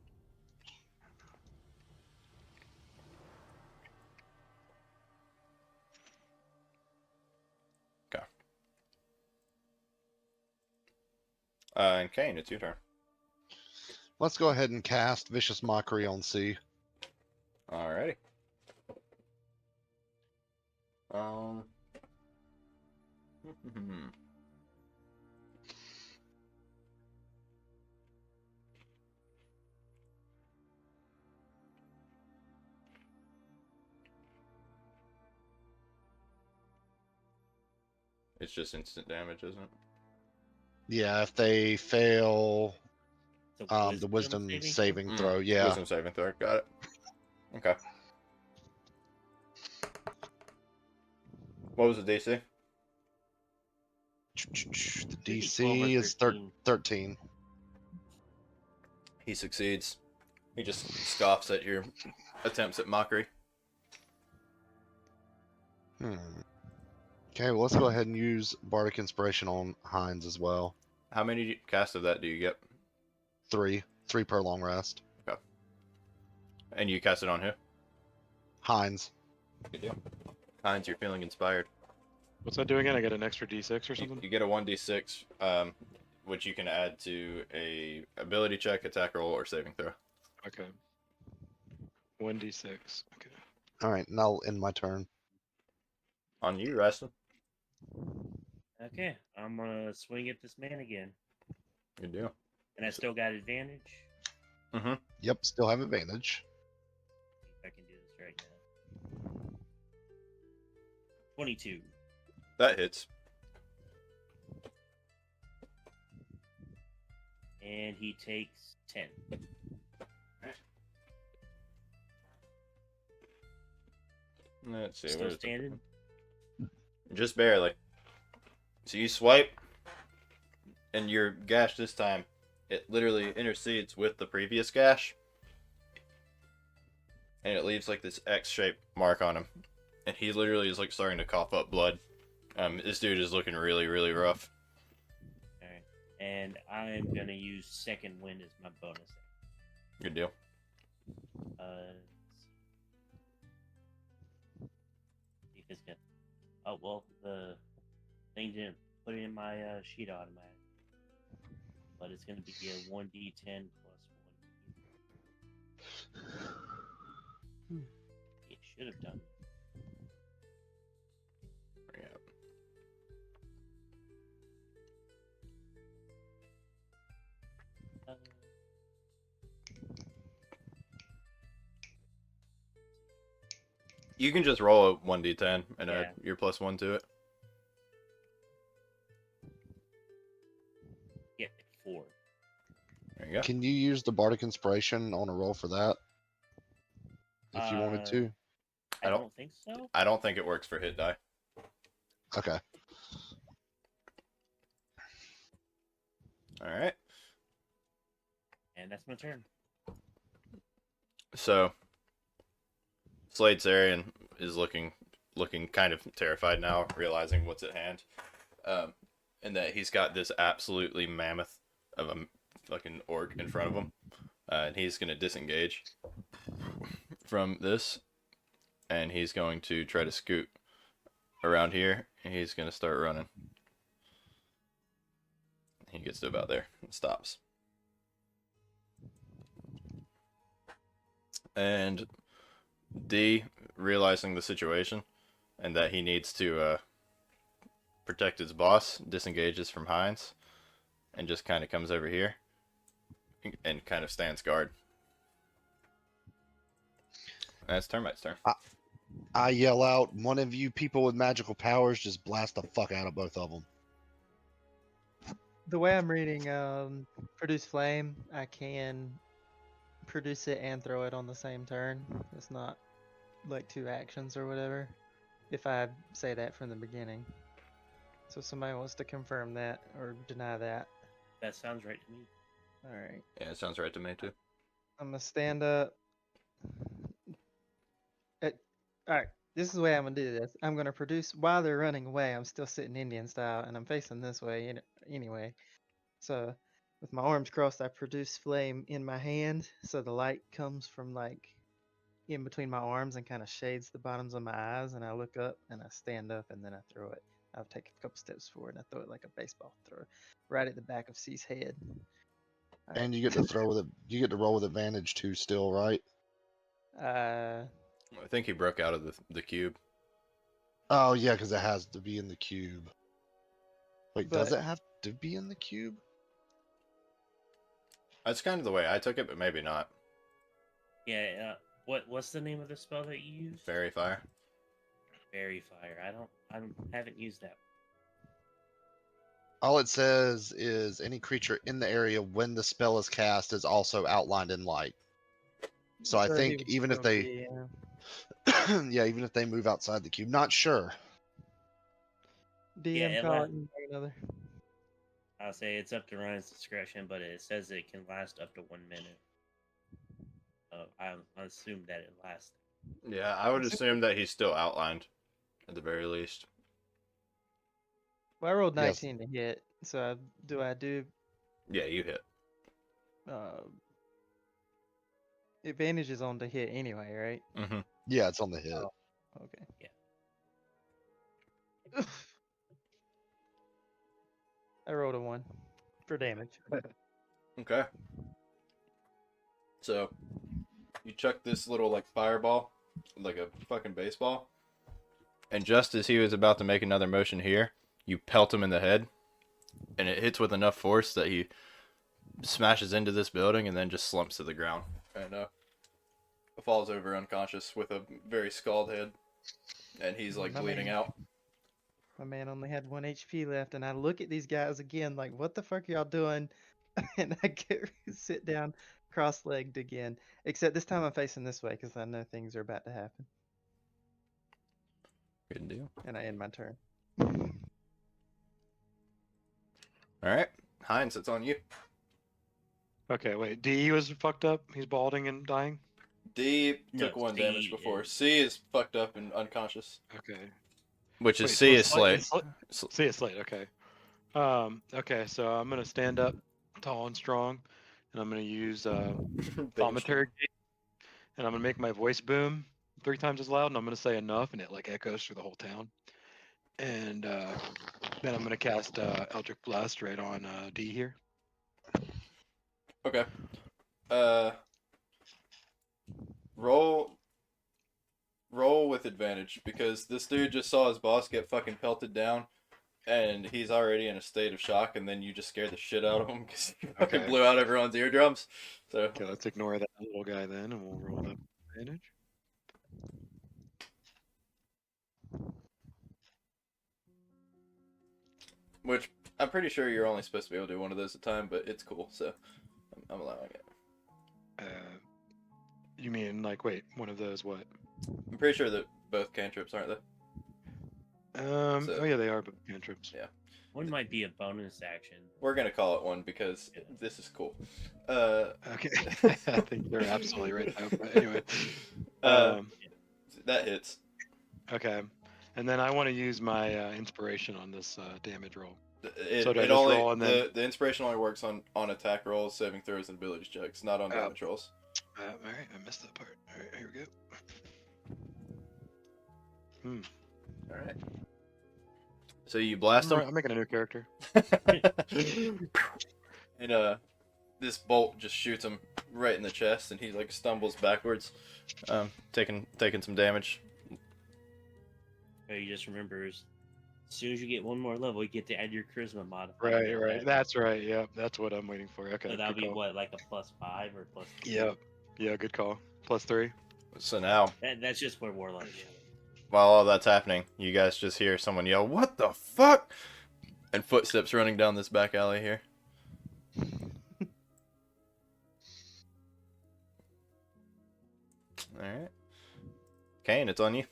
Okay. And Kane, it's your turn. Let's go ahead and cast Vicious Mockery on C. Alrighty. Um. It's just instant damage, isn't it? Yeah, if they fail So the Wisdom saving saving throw, yeah. Wisdom saving throw. Got it. Okay. What was the DC? The Should be 12 or DC is 13. He succeeds. He just scoffs at your attempts at mockery. Okay, well, let's go ahead and use Bardic Inspiration on Hines as well. How many cast of that do you get? 3 per long rest. And you cast it on who? Hines. Good deal. Hines, you're feeling inspired. What's that do again? I get an extra D6 or something? You get a 1d6, which you can add to a ability check, attack roll, or saving throw. Okay. 1d6. Okay. All right, and I'll end my turn. On you, Raston. Okay, I'm gonna swing at this man again, Good deal. and I still got advantage. Mm-hmm. Yep, still have advantage. See if I can do this right now. 22. That hits. And he takes 10. Let's see. Still where's it? standing? Just barely. So you swipe, and your gash this time, it literally intercedes with the previous gash, and it leaves like this X-shaped mark on him, and he literally is like starting to cough up blood. This dude is looking really, really rough. Alright. And I'm gonna use second wind as my bonus. Good deal. See if it's gonna... Oh, well, the thing didn't put it in my sheet automatic. But it's gonna be a 1d10 plus 1. It should have done. Bring it up. You can just roll a 1d10 and add your +1 to it. Get 4. There you go. Can you use the Bardic Inspiration on a roll for that? If you wanted to. I don't think so. I don't think it works for hit die. Okay. All right. And that's my turn. So, Slade Sarian is looking kind of terrified now, realizing what's at hand, and that he's got this absolutely mammoth of a fucking orc in front of him, and he's gonna disengage from this, and he's going to try to scoot around here, and he's gonna start running. He gets to about there and stops. And D, realizing the situation and that he needs to protect his boss, disengages from Heinz and just kind of comes over here and kind of stands guard. That's Termite's turn. I yell out, one of you people with magical powers just blast the fuck out of both of them. The way I'm reading produce flame, I can produce it and throw it on the same turn. It's not like 2 actions or whatever, if I say that from the beginning. So if somebody wants to confirm that or deny that. That sounds right to me. Alright. Yeah, it sounds right to me too. I'm gonna stand up. Alright, this is the way I'm gonna do this. I'm gonna produce while they're running away. I'm still sitting Indian style and I'm facing this way anyway. So with my arms crossed, I produce flame in my hand. So the light comes from like in between my arms and kind of shades the bottoms of my eyes. And I look up and I stand up and then I throw it. I'll take a couple steps forward and I throw it like a baseball throw right at the back of C's head. All And you get to throw with it. You get to roll with advantage too, still, right? right. I think he broke out of the cube. Oh yeah, because it has to be in the cube. Wait, does But- it have to be in the cube? That's kind of the way I took it, but maybe not. Yeah. What's the name of the spell that you used? Fairy Fire. Fairy Fire. I haven't used that. All it says is any creature in the area when the spell is cast is also outlined in light. So I he think would even if still they, be, yeah, even if they move outside the cube, not sure. DM Yeah, it call la- it and bring another. I'll say it's up to Ryan's discretion, but it says it can last up to 1 minute. I assume that it lasts. Yeah, I would assume that he's still outlined, at the very least. Well, I rolled Yes. 19 to hit. So I do Yeah, you hit. advantage is on to hit anyway, right? Mm-hmm. Yeah, it's on the hit. Oh. Okay. Yeah. I rolled a 1 for damage. Okay. So, you chuck this little, like, fireball, like a fucking baseball, and just as he was about to make another motion here, you pelt him in the head, and it hits with enough force that he smashes into this building and then just slumps to the ground, and falls over unconscious with a very scald head, and he's, like, My bleeding man. out. My man only had 1 HP left, and I look at these guys again like, what the fuck are y'all doing? And I get sit down cross-legged again. Except this time I'm facing this way because I know things are about to happen. Good deal. And I end my turn. Alright, Heinz, it's on you. Okay, wait. D was fucked up. He's balding and dying. D No, took 1 C damage before. is- C is fucked up and unconscious. Okay. Which is Wait, C so is Slate. See it's late. Okay. Okay. So I'm gonna stand up, tall and strong, and I'm gonna use thaumaturgy, and I'm gonna make my voice boom 3 times as loud, and I'm gonna say enough, and it like echoes through the whole town. And then I'm gonna cast Eldritch Blast right on D here. Okay. Roll with advantage because this dude just saw his boss get fucking pelted down, and he's already in a state of shock. And then you just scared the shit out of him because you fucking Okay. blew out everyone's eardrums. So Okay, let's ignore that little guy then, and we'll roll the advantage. which I'm pretty sure you're only supposed to be able to do one of those at a time, but it's cool. So I'm allowing it. You mean like wait, one of those what? I'm pretty sure that both cantrips, aren't they? So- Oh yeah, they are, but cantrips. Yeah. One might be a bonus action. We're gonna call it one because this is cool. Okay, I think they're absolutely right. Though, but anyway, That hits. okay, and then I want to use my inspiration on this damage roll. It, So do I it just only roll and then- the inspiration only works on attack rolls, saving throws, and abilities checks, not on damage rolls. All right, I missed that part. All right, here we go. All right. So you blast him, I'm making a new character. and this bolt just shoots him right in the chest, and he like stumbles backwards, taking some damage. So you just remember, as soon as you get one more level, you get to add your charisma modifier. Right, right. That's right. Yep, that's what I'm waiting for. Okay, So that'll good be call. what, like a +5 or +2? Yep. Yeah, good call. +3. So now, That's just for Warlock. while all that's happening, you guys just hear someone yell, "What the fuck?" and footsteps running down this back alley here. All right, Kane, it's on you.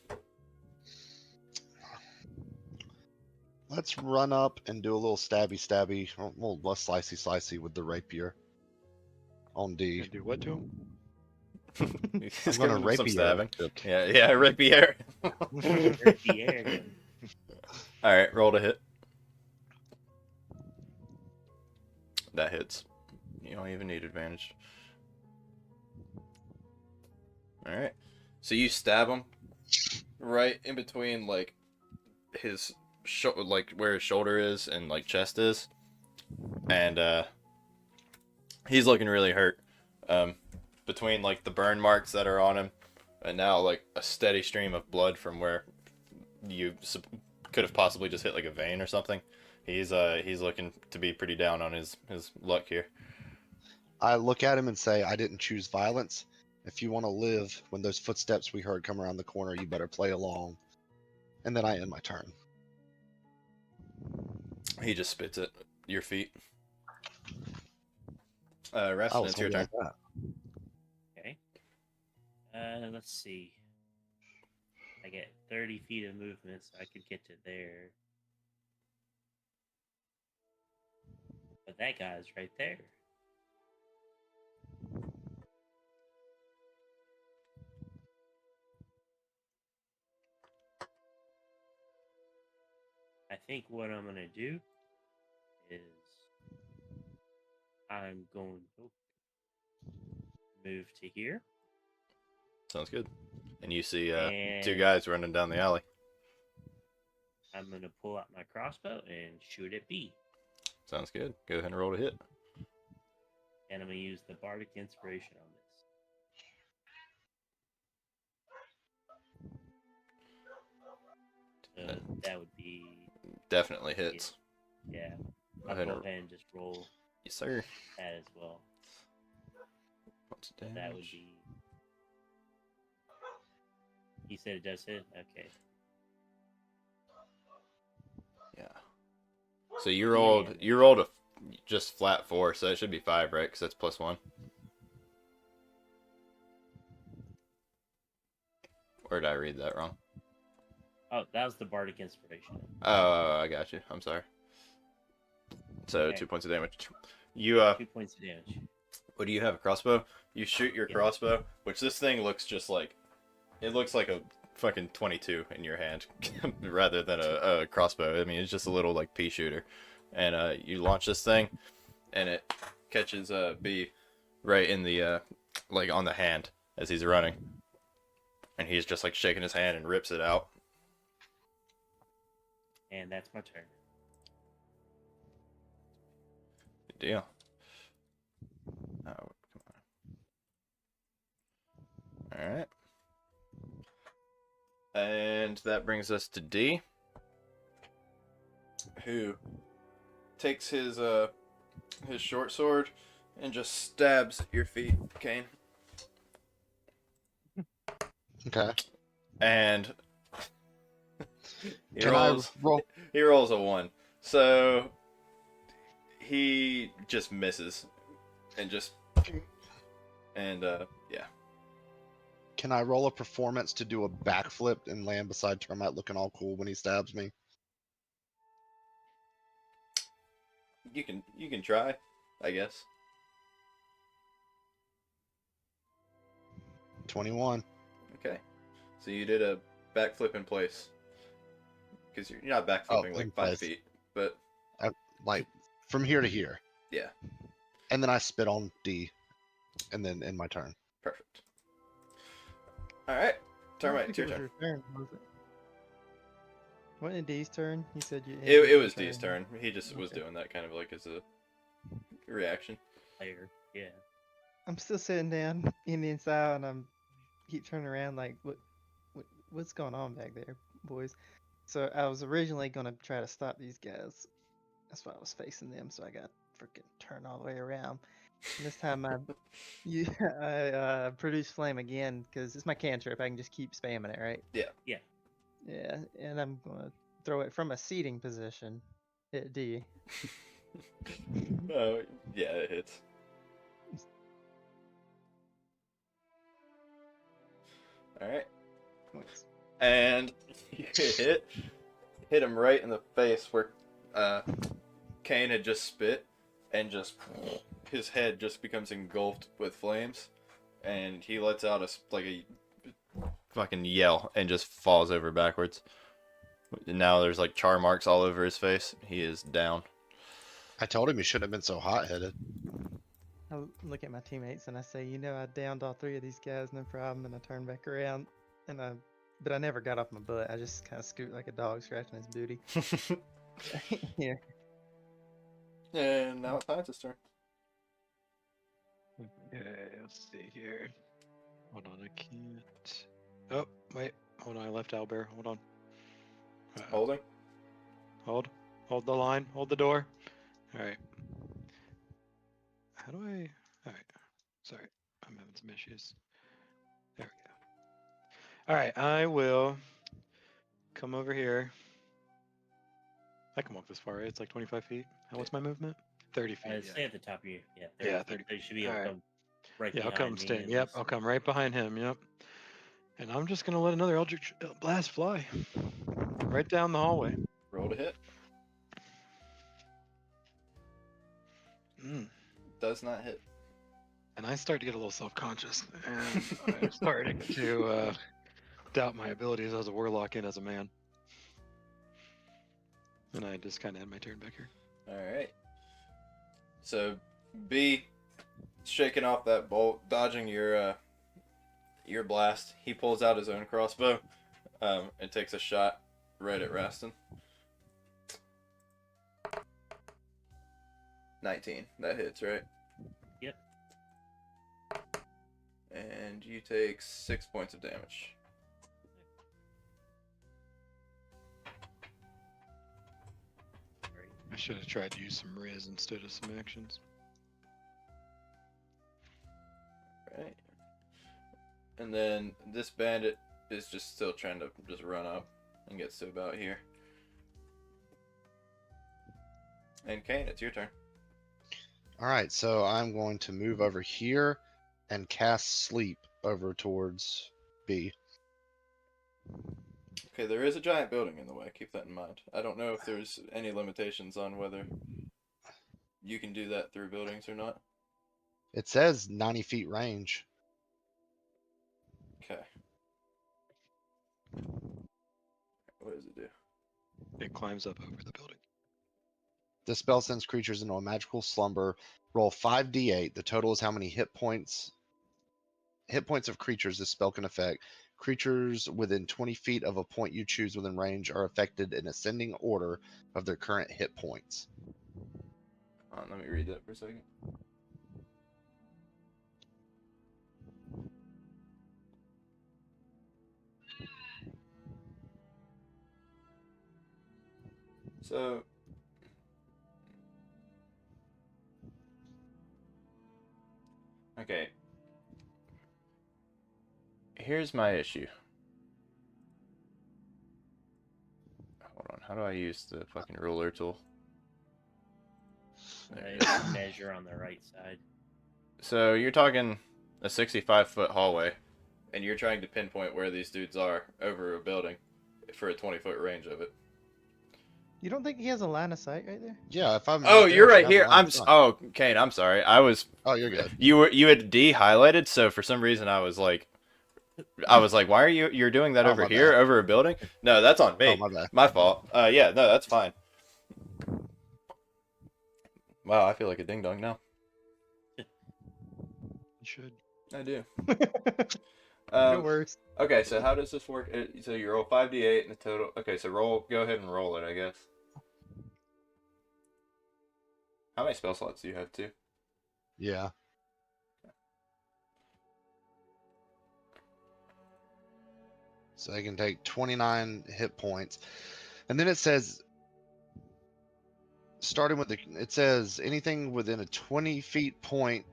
Let's run up and do a little stabby, or a little less slicey with the rapier on D. And do what to him? He's I'm gonna giving him some rapier. stabbing. Yeah, rapier. The air gun. All right, roll to hit. That hits. You don't even need advantage. All right. So you stab him right in between like his like where his shoulder is and like chest is, and he's looking really hurt. Between like the burn marks that are on him, and now like a steady stream of blood from where you could have possibly just hit like a vein or something. He's looking to be pretty down on his luck here. I look at him and say, I didn't choose violence. If you want to live when those footsteps we heard come around the corner, you better play along. And then I end my turn. He just spits at your feet. I Rastin, was it's your hoping turn. like that. Okay. Let's see. I get 30 feet of movement, so I could get to there. But that guy's right there. I think what I'm gonna do is I'm going to move to here. Sounds good. And you see two And guys running down the alley. I'm gonna pull out my crossbow and shoot at B. Sounds good. Go ahead and roll to hit. And I'm gonna use the bardic inspiration on this. So that would be Definitely hits. yeah. Go I'll ahead go and- ahead and just roll Yes, sir. that as well. What's the So that would damage? be. He said it does hit. Okay. Yeah. So you rolled a just flat 4, so it should be 5, right? Because that's +1. Or did I read that wrong? Oh, that was the bardic inspiration. Oh, I got you. I'm sorry. So Okay. 2 points of damage. You 2 points of damage. what do you have? A crossbow? You shoot your Yeah. crossbow, which this thing looks just like it looks like a fucking 22 in your hand rather than a crossbow. I mean, it's just a little like pea shooter, and you launch this thing, and it catches B right in the like on the hand as he's running, and he's just like shaking his hand and rips it out. And that's my turn. Good deal. Oh, come on. All right. And that brings us to D, who takes his short sword and just stabs at your feet, Kane. Okay. And he Can rolls I roll? he rolls a 1. So he just misses and just yeah. Can I roll a performance to do a backflip and land beside Termite looking all cool when he stabs me? You can try, I guess. 21. Okay. So you did a backflip in place. Because you're not backflipping in like 5 place. feet, but Like from here to here. yeah, And then I spit on D. And then end my turn. perfect. Alright, I Termite, don't it's your think turn. it was your turn, was it? Wasn't it D's turn? You said you. It was D's turn. He just was Okay. doing that kind of like as a reaction. Player. Yeah. I'm still sitting down Indian style, and I'm keep turning around like, what's going on back there, boys? So I was originally gonna try to stop these guys. That's why I was facing them. So I got freaking turned all the way around. And this time I produce flame again because it's my cantrip. I can just keep spamming it, right? Yeah. Yeah. Yeah, and I'm gonna throw it from a seating position. Hit D. Oh, yeah, it hits. All right. Points. And you hit him right in the face where Kane had just spit, and just his head just becomes engulfed with flames, and he lets out a fucking yell and just falls over backwards. And now there's like char marks all over his face. He is down. I told him he shouldn't have been so hot-headed. I look at my teammates and I say, I downed all 3 of these guys, no problem. And I turn back around, but I never got off my butt. I just kind of scoot like a dog scratching his booty. Yeah. And now it's Heinz's turn. Okay, let's see here. Hold on, I can't. Oh, wait. Hold on, I left Owlbear. Hold on. Holding. Hold the line. Hold the door. All right. How do I? All right. Sorry, I'm having some issues. There we go. All right, I will come over here. I can walk this far, right? It's like 25 feet. What's my movement? 30 feet. Stay at the top of your 30 Yeah, feet. 30. So you should be able to Alright. come right Yeah, I'll behind come me. stand. at Yep, least. I'll come right behind him. Yep. And I'm just gonna let another Eldritch Blast fly right down the hallway. Roll to hit. Does not hit. And I start to get a little self-conscious, and I'm starting to doubt my abilities as a warlock and as a man. And I just kind of end my turn back here. All right. So B, shaking off that bolt, dodging your blast. He pulls out his own crossbow, and takes a shot right at Raston. 19. That hits, right? Yep. And you take 6 points of damage. I should have tried to use some Riz instead of some actions. Right. And then this bandit is just still trying to just run up and gets to about here. And Kane, it's your turn. All right, so I'm going to move over here and cast Sleep over towards B. Okay, there is a giant building in the way. Keep that in mind. I don't know if there's any limitations on whether you can do that through buildings or not. It says 90 feet range. Okay. What does it do? It climbs up over the building. This spell sends creatures into a magical slumber. Roll 5d8. The total is how many hit points of creatures this spell can affect. Creatures within 20 feet of a point you choose within range are affected in ascending order of their current hit points. Let me read that for a second. So, okay. Here's my issue. Hold on, how do I use the fucking ruler tool? Measure on the right side. So you're talking a 65-foot hallway, and you're trying to pinpoint where these dudes are over a building for a 20-foot range of it. You don't think he has a line of sight right there? Yeah, if I'm. Oh, there, you're I should right have here. a line of sight. Kane, I'm sorry. I was. Oh, you're good. You had D highlighted, so for some reason I was like, why are you're doing that Oh, over my here, bad. over a building? No, that's on me. Oh, my bad. My fault. Yeah, no, that's fine. Wow, I feel like a ding dong now. You should. I do. You're worse. Okay, so how does this work? So you roll 5d8 in the total. Okay, so go ahead and roll it, I guess. How many spell slots do you have, too? Yeah. So they can take 29 hit points. And then it says, starting with it says anything within a 20 feet point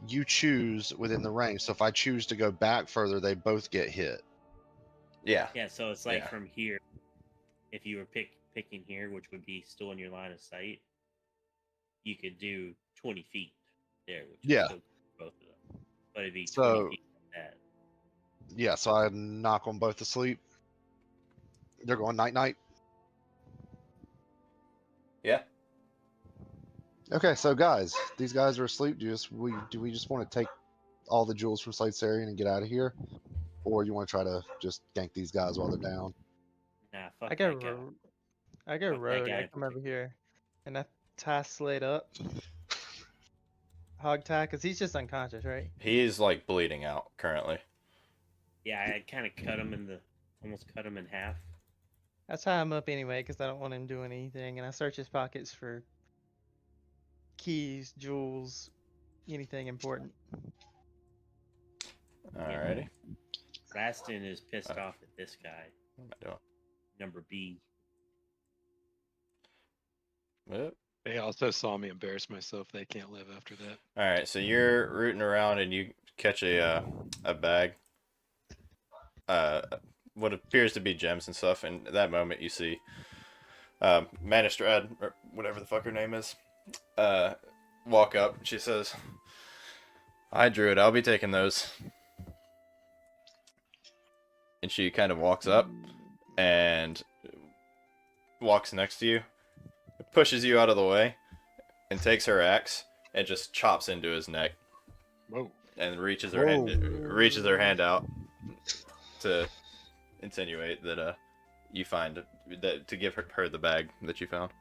you choose within the range. So if I choose to go back further, they both get hit. Yeah. Yeah, so it's like Yeah. from here, if you were picking here, which would be still in your line of sight, you could do 20 feet there, which would Yeah. still cover both of them. But it'd be 20 So feet like that. yeah, so I knock them both to sleep. They're going night night. Yeah. Okay, so guys, these guys are asleep. Do we just want to take all the jewels from Slate Sarian and get out of here, or you want to try to just gank these guys while they're down? Nah, fuck I go, that guy. I go Fuck that rogue. guy I in come over particular. here, and I tie Slade up, hog tie, cause he's just unconscious, right? He's like bleeding out currently. Yeah, I kind of almost cut him in half. I tie him up anyway, cause I don't want him doing anything, and I search his pockets for keys, jewels, anything important. Alrighty. Rastin is pissed off at this guy, What am I doing? number B. Whoop. They also saw me embarrass myself. They can't live after that. All right, so you're rooting around and you catch a bag, what appears to be gems and stuff. And at that moment, you see Manistrad, or whatever the fuck her name is, walk up. She says, "Hi, Druid. I'll be taking those." And she kind of walks up and walks next to you, pushes you out of the way, and takes her axe and just chops into his neck. Whoa. And reaches her hand out to insinuate that you find that to give her the bag that you found.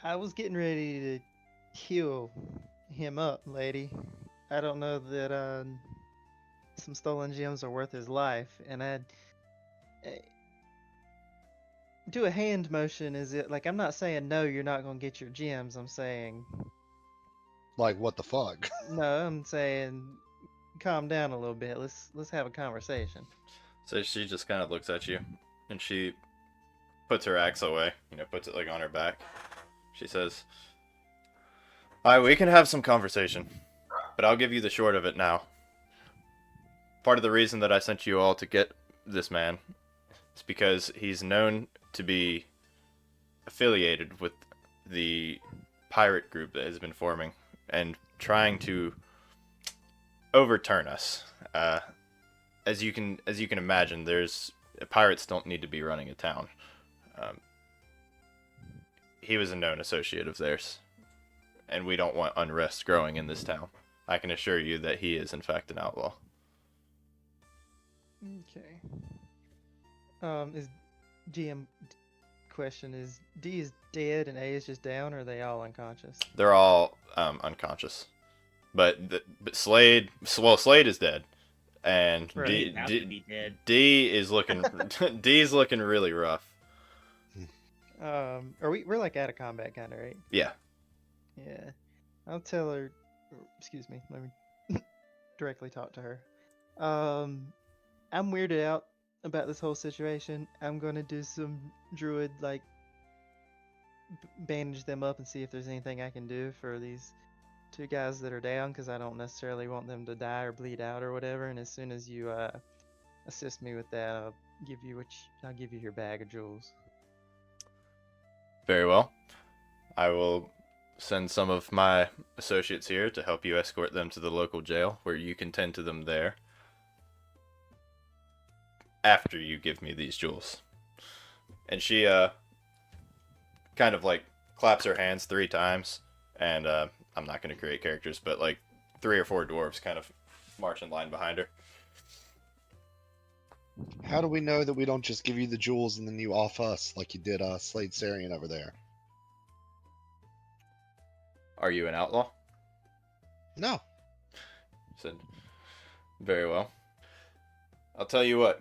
I was getting ready to heal him up, lady. I don't know that some stolen gems are worth his life, and I'd do a hand motion. Is it like I'm not saying no, you're not gonna get your gems. I'm saying Like what the fuck? no. I'm saying calm down a little bit. Let's have a conversation. So she just kind of looks at you, and she puts her axe away. Puts it like on her back. She says, "All right, we can have some conversation, but I'll give you the short of it now. Part of the reason that I sent you all to get this man is because he's known to be affiliated with the pirate group that has been forming and trying to overturn us. As you can imagine, pirates don't need to be running a town. He was a known associate of theirs, and we don't want unrest growing in this town. I can assure you that he is in fact an outlaw." Okay. Is GM question is D is dead and A is just down, or are they all unconscious? They're all unconscious, but Slade is dead, and Right. About to be dead. D is looking D's looking really rough. We're like out of combat kind of, right? Yeah. Yeah. I'll tell her. Excuse me. Let me directly talk to her. I'm weirded out about this whole situation. I'm gonna do some druid bandage them up and see if there's anything I can do for these two guys that are down, because I don't necessarily want them to die or bleed out or whatever. And as soon as you assist me with that, I'll give you your bag of jewels. Very well. I will send some of my associates here to help you escort them to the local jail, where you can tend to them there after you give me these jewels. And she kind of like claps her hands 3 times, and I'm not going to create characters, but like 3 or 4 dwarves kind of march in line behind her. How do we know that we don't just give you the jewels and then you off us like you did Slade Sarian over there? Are you an outlaw? No. Said, very well. I'll tell you what.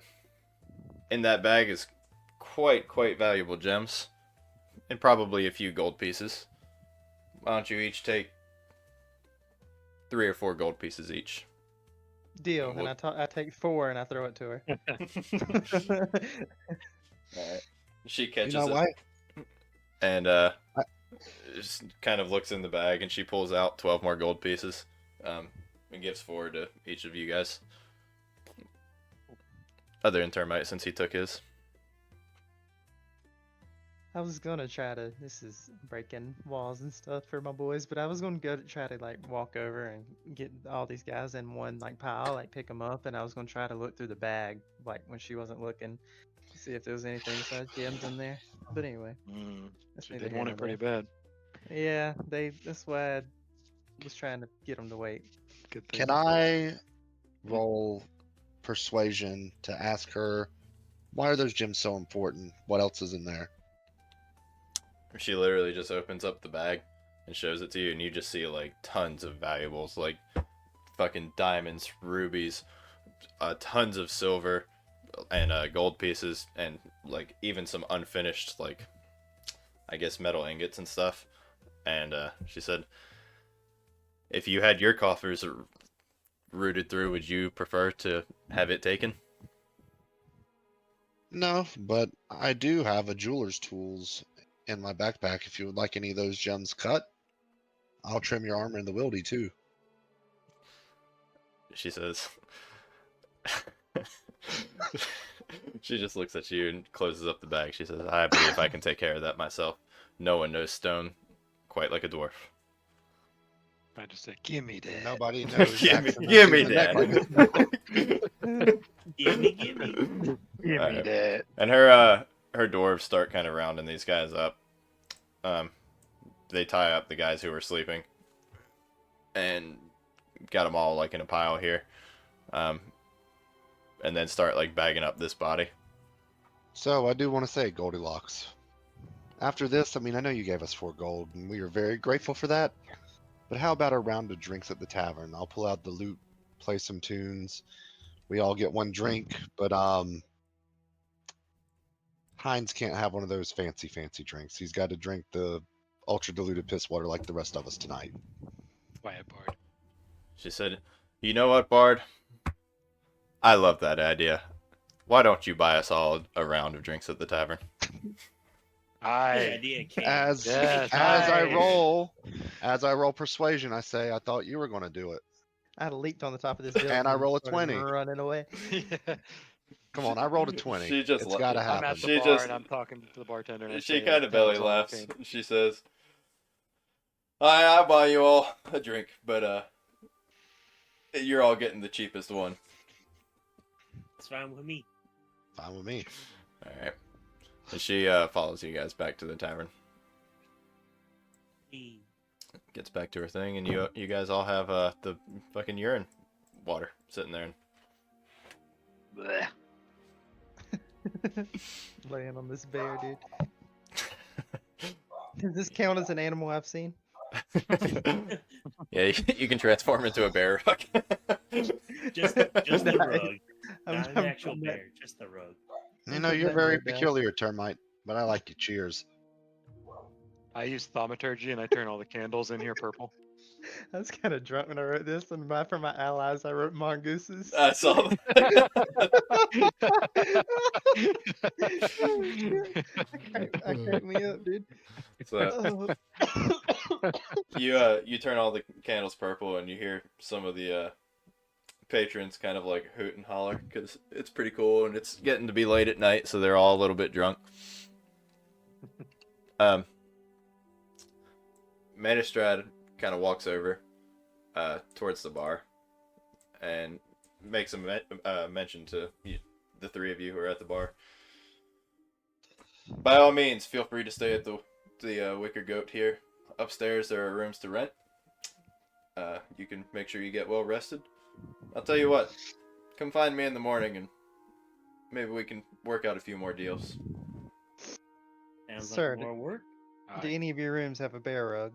In that bag is quite valuable gems, and probably a few gold pieces. Why don't you each take 3 or 4 gold pieces each? Deal. And What- I take 4 and I throw it to her. All right. She You catches know it what? and I- just kind of looks in the bag, and she pulls out 12 more gold pieces, and gives 4 to each of you guys. Other than Termite, since he took his. I was gonna try to. This is breaking walls and stuff for my boys, but I was gonna go to try to like walk over and get all these guys in one like pile, like pick them up, and I was gonna try to look through the bag, like when she wasn't looking, to see if there was anything besides gems in there. But anyway, that's She neither did here want nor it pretty there. bad. Yeah, that's why I was trying to get them to wait. Good thing. Can I roll persuasion to ask her why are those gems so important? What else is in there? She literally just opens up the bag and shows it to you, and you just see like tons of valuables, like fucking diamonds, rubies, tons of silver, and gold pieces, and like even some unfinished, like I guess metal ingots and stuff. And she said, if you had your coffers rooted through, would you prefer to have it taken? No, but I do have a jeweler's tools in my backpack. If you would like any of those gems cut, I'll trim your armor in the wildy too. She says. She just looks at you and closes up the bag. She says, I believe I can take care of that myself. No one knows stone quite like a dwarf. I just said, give me that. Nobody knows. Give me, accents give to me the that. necklace. Gimme, gimme. Give me Alright. that. And her dwarves start kind of rounding these guys up. They tie up the guys who were sleeping, and got them all like in a pile here. And then start like bagging up this body. So I do want to say, Goldilocks. After this, I mean, I know you gave us 4 gold, and we are very grateful for that. But how about a round of drinks at the tavern? I'll pull out the loot, play some tunes. We all get one drink, but Heinz can't have one of those fancy drinks. He's got to drink the ultra diluted piss water like the rest of us tonight. Quiet, Bard. She said, you know what, Bard? I love that idea. Why don't you buy us all a round of drinks at the tavern? Good Aye. idea, Kane. As Yes, I aye. roll persuasion, I say I thought you were going to do it. I leaped on the top of this building And I roll a started 20. running away. Yeah. Come on, I rolled a 20. She just It's la- got to I'm happen. at the She bar just- and I'm talking to the bartender. And I She say, kind of "Tell belly us all, laughs. Kane." She says, I'll buy you all a drink, but you're all getting the cheapest one. It's fine with me. Fine with me. Alright. And she follows you guys back to the tavern. Hey. Gets back to her thing, and you guys all have the fucking urine water sitting there. Blech. Laying on this bear, dude. Does this count as an animal I've seen? Yeah, you can transform into a bear. Just the Nice. rug. I'm- Not an I'm- actual I'm- bear, just the rug. You I'm know, putting you're that very bear down. peculiar, Termite, but I like you. Cheers. I use thaumaturgy and I turn all the candles in here purple. I was kind of drunk when I wrote this, and for my allies, I wrote mongooses. I saw that. Oh, shit. I cracked me up, dude. So Oh. you turn all the candles purple, and you hear some of the patrons kind of like hoot and holler because it's pretty cool, and it's getting to be late at night, so they're all a little bit drunk. Manistrad kind of walks over towards the bar and makes a mention to the 3 of you who are at the bar. By all means, feel free to stay at the Wicker Goat here. Upstairs, there are rooms to rent. You can make sure you get well rested. I'll tell you what, come find me in the morning, and maybe we can work out a few more deals. Sounds Sir, like more work. Do any of your rooms have a bear rug?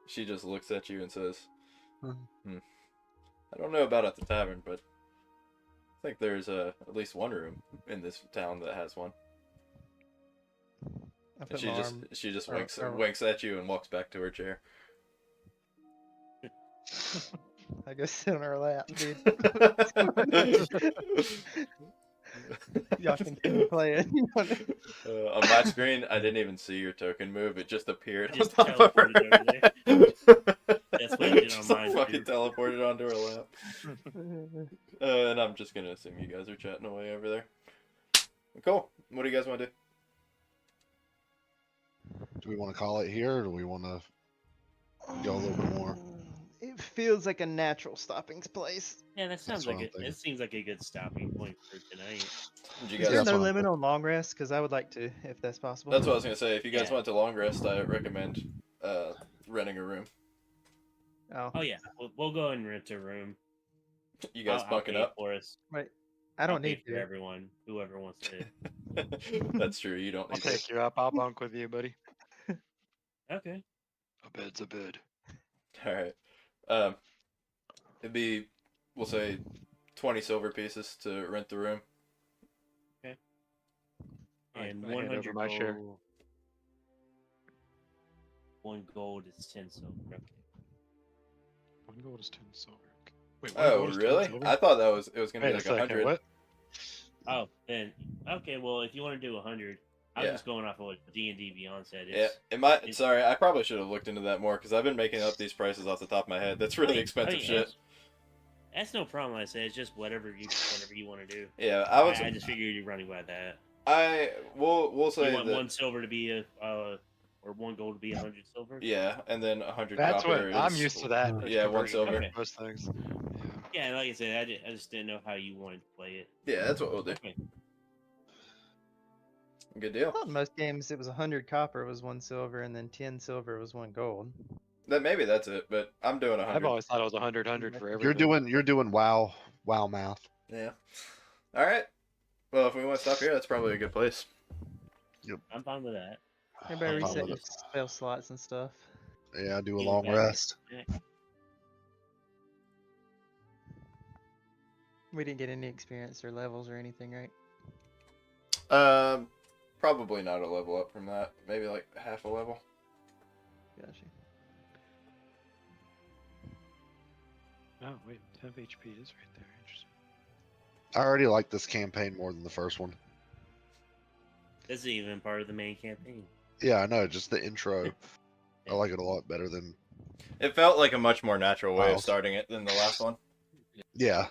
She just looks at you and says, Mhm. I don't know about at the tavern, but I think there's at least one room in this town that has one. I And put my arm. she just or- winks at you and walks back to her chair. I go sit on her lap, dude. Y'all continue playing. On my screen, I didn't even see your token move. It just appeared Just on top of her teleported lap. That's what it did on Just mine, fucking too. teleported onto her lap. And I'm just gonna assume you guys are chatting away over there. Cool. What do you guys want to do? Do we want to call it here, or do we want to go a little bit more? It feels like a natural stopping place. Yeah, that sounds what like I'm it. thinking. It seems like a good stopping point for tonight. Did you Is guys? there that's no what I'm limit thinking. on long rest? Because I would like to, if that's possible. That's what I was gonna say. If you guys Yeah. went to long rest, I recommend renting a room. Oh yeah, we'll go and rent a room. You guys I'll bunking pay up. for us. Right. I I'll don't pay need for to. everyone, whoever wants to. That's true. You don't I'll need to. take you up. I'll bunk with you, buddy. Okay. A bed's a bed. All right. It'd be, we'll say, 20 silver pieces to rent the room. And I hand over 100 my share. gold. 1 gold is 10 silver. Okay. 1 gold is 10 silver. Okay. Wait, 1 Oh, gold is 10 really? silver? I thought that it was gonna Wait be a like second. 100. What? Oh, then okay. Well, if you want to do 100, I'm Yeah. just going off of what D&D Beyond said. Yeah, sorry, I probably should have looked into that more because I've been making up these prices off the top of my head. That's really expensive shit. That's no problem. I said it's just whatever you want to do. Yeah, I just figured you're running by that. We'll say You want that. 1 silver to be or 1 gold to be 100 silver. Yeah, and then 100 That's copper what is. I'm used to that. Yeah, 1 conversion silver. rate, Most things. Yeah. Yeah, like I said, I just didn't know how you wanted to play it. Yeah, that's what we'll do. Okay. Good I deal. thought in most games it was 100 copper was 1 silver, and then 10 silver was 1 gold. Maybe that's it, but I'm doing 100. I've always thought it was 100 for everything. You're doing wow math. Yeah. All right. Well, if we want to stop here, that's probably a good place. I'm fine with that. Everybody I'm fine reset with your it. spell slots and stuff. Yeah, do a You long got it. rest. We didn't get any experience or levels or anything, right? Probably not a level up from that. Maybe like half a level. Gotcha. Oh, wait. 10 HP is right there. Interesting. I already like this campaign more than the first one. This isn't even part of the main campaign. Yeah, I know. Just the intro. I like it a lot better than. It felt like a much more natural way of Miles. starting it than the last one. Yeah.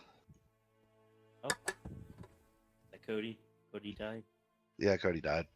That Cody died. Yeah, Cody died.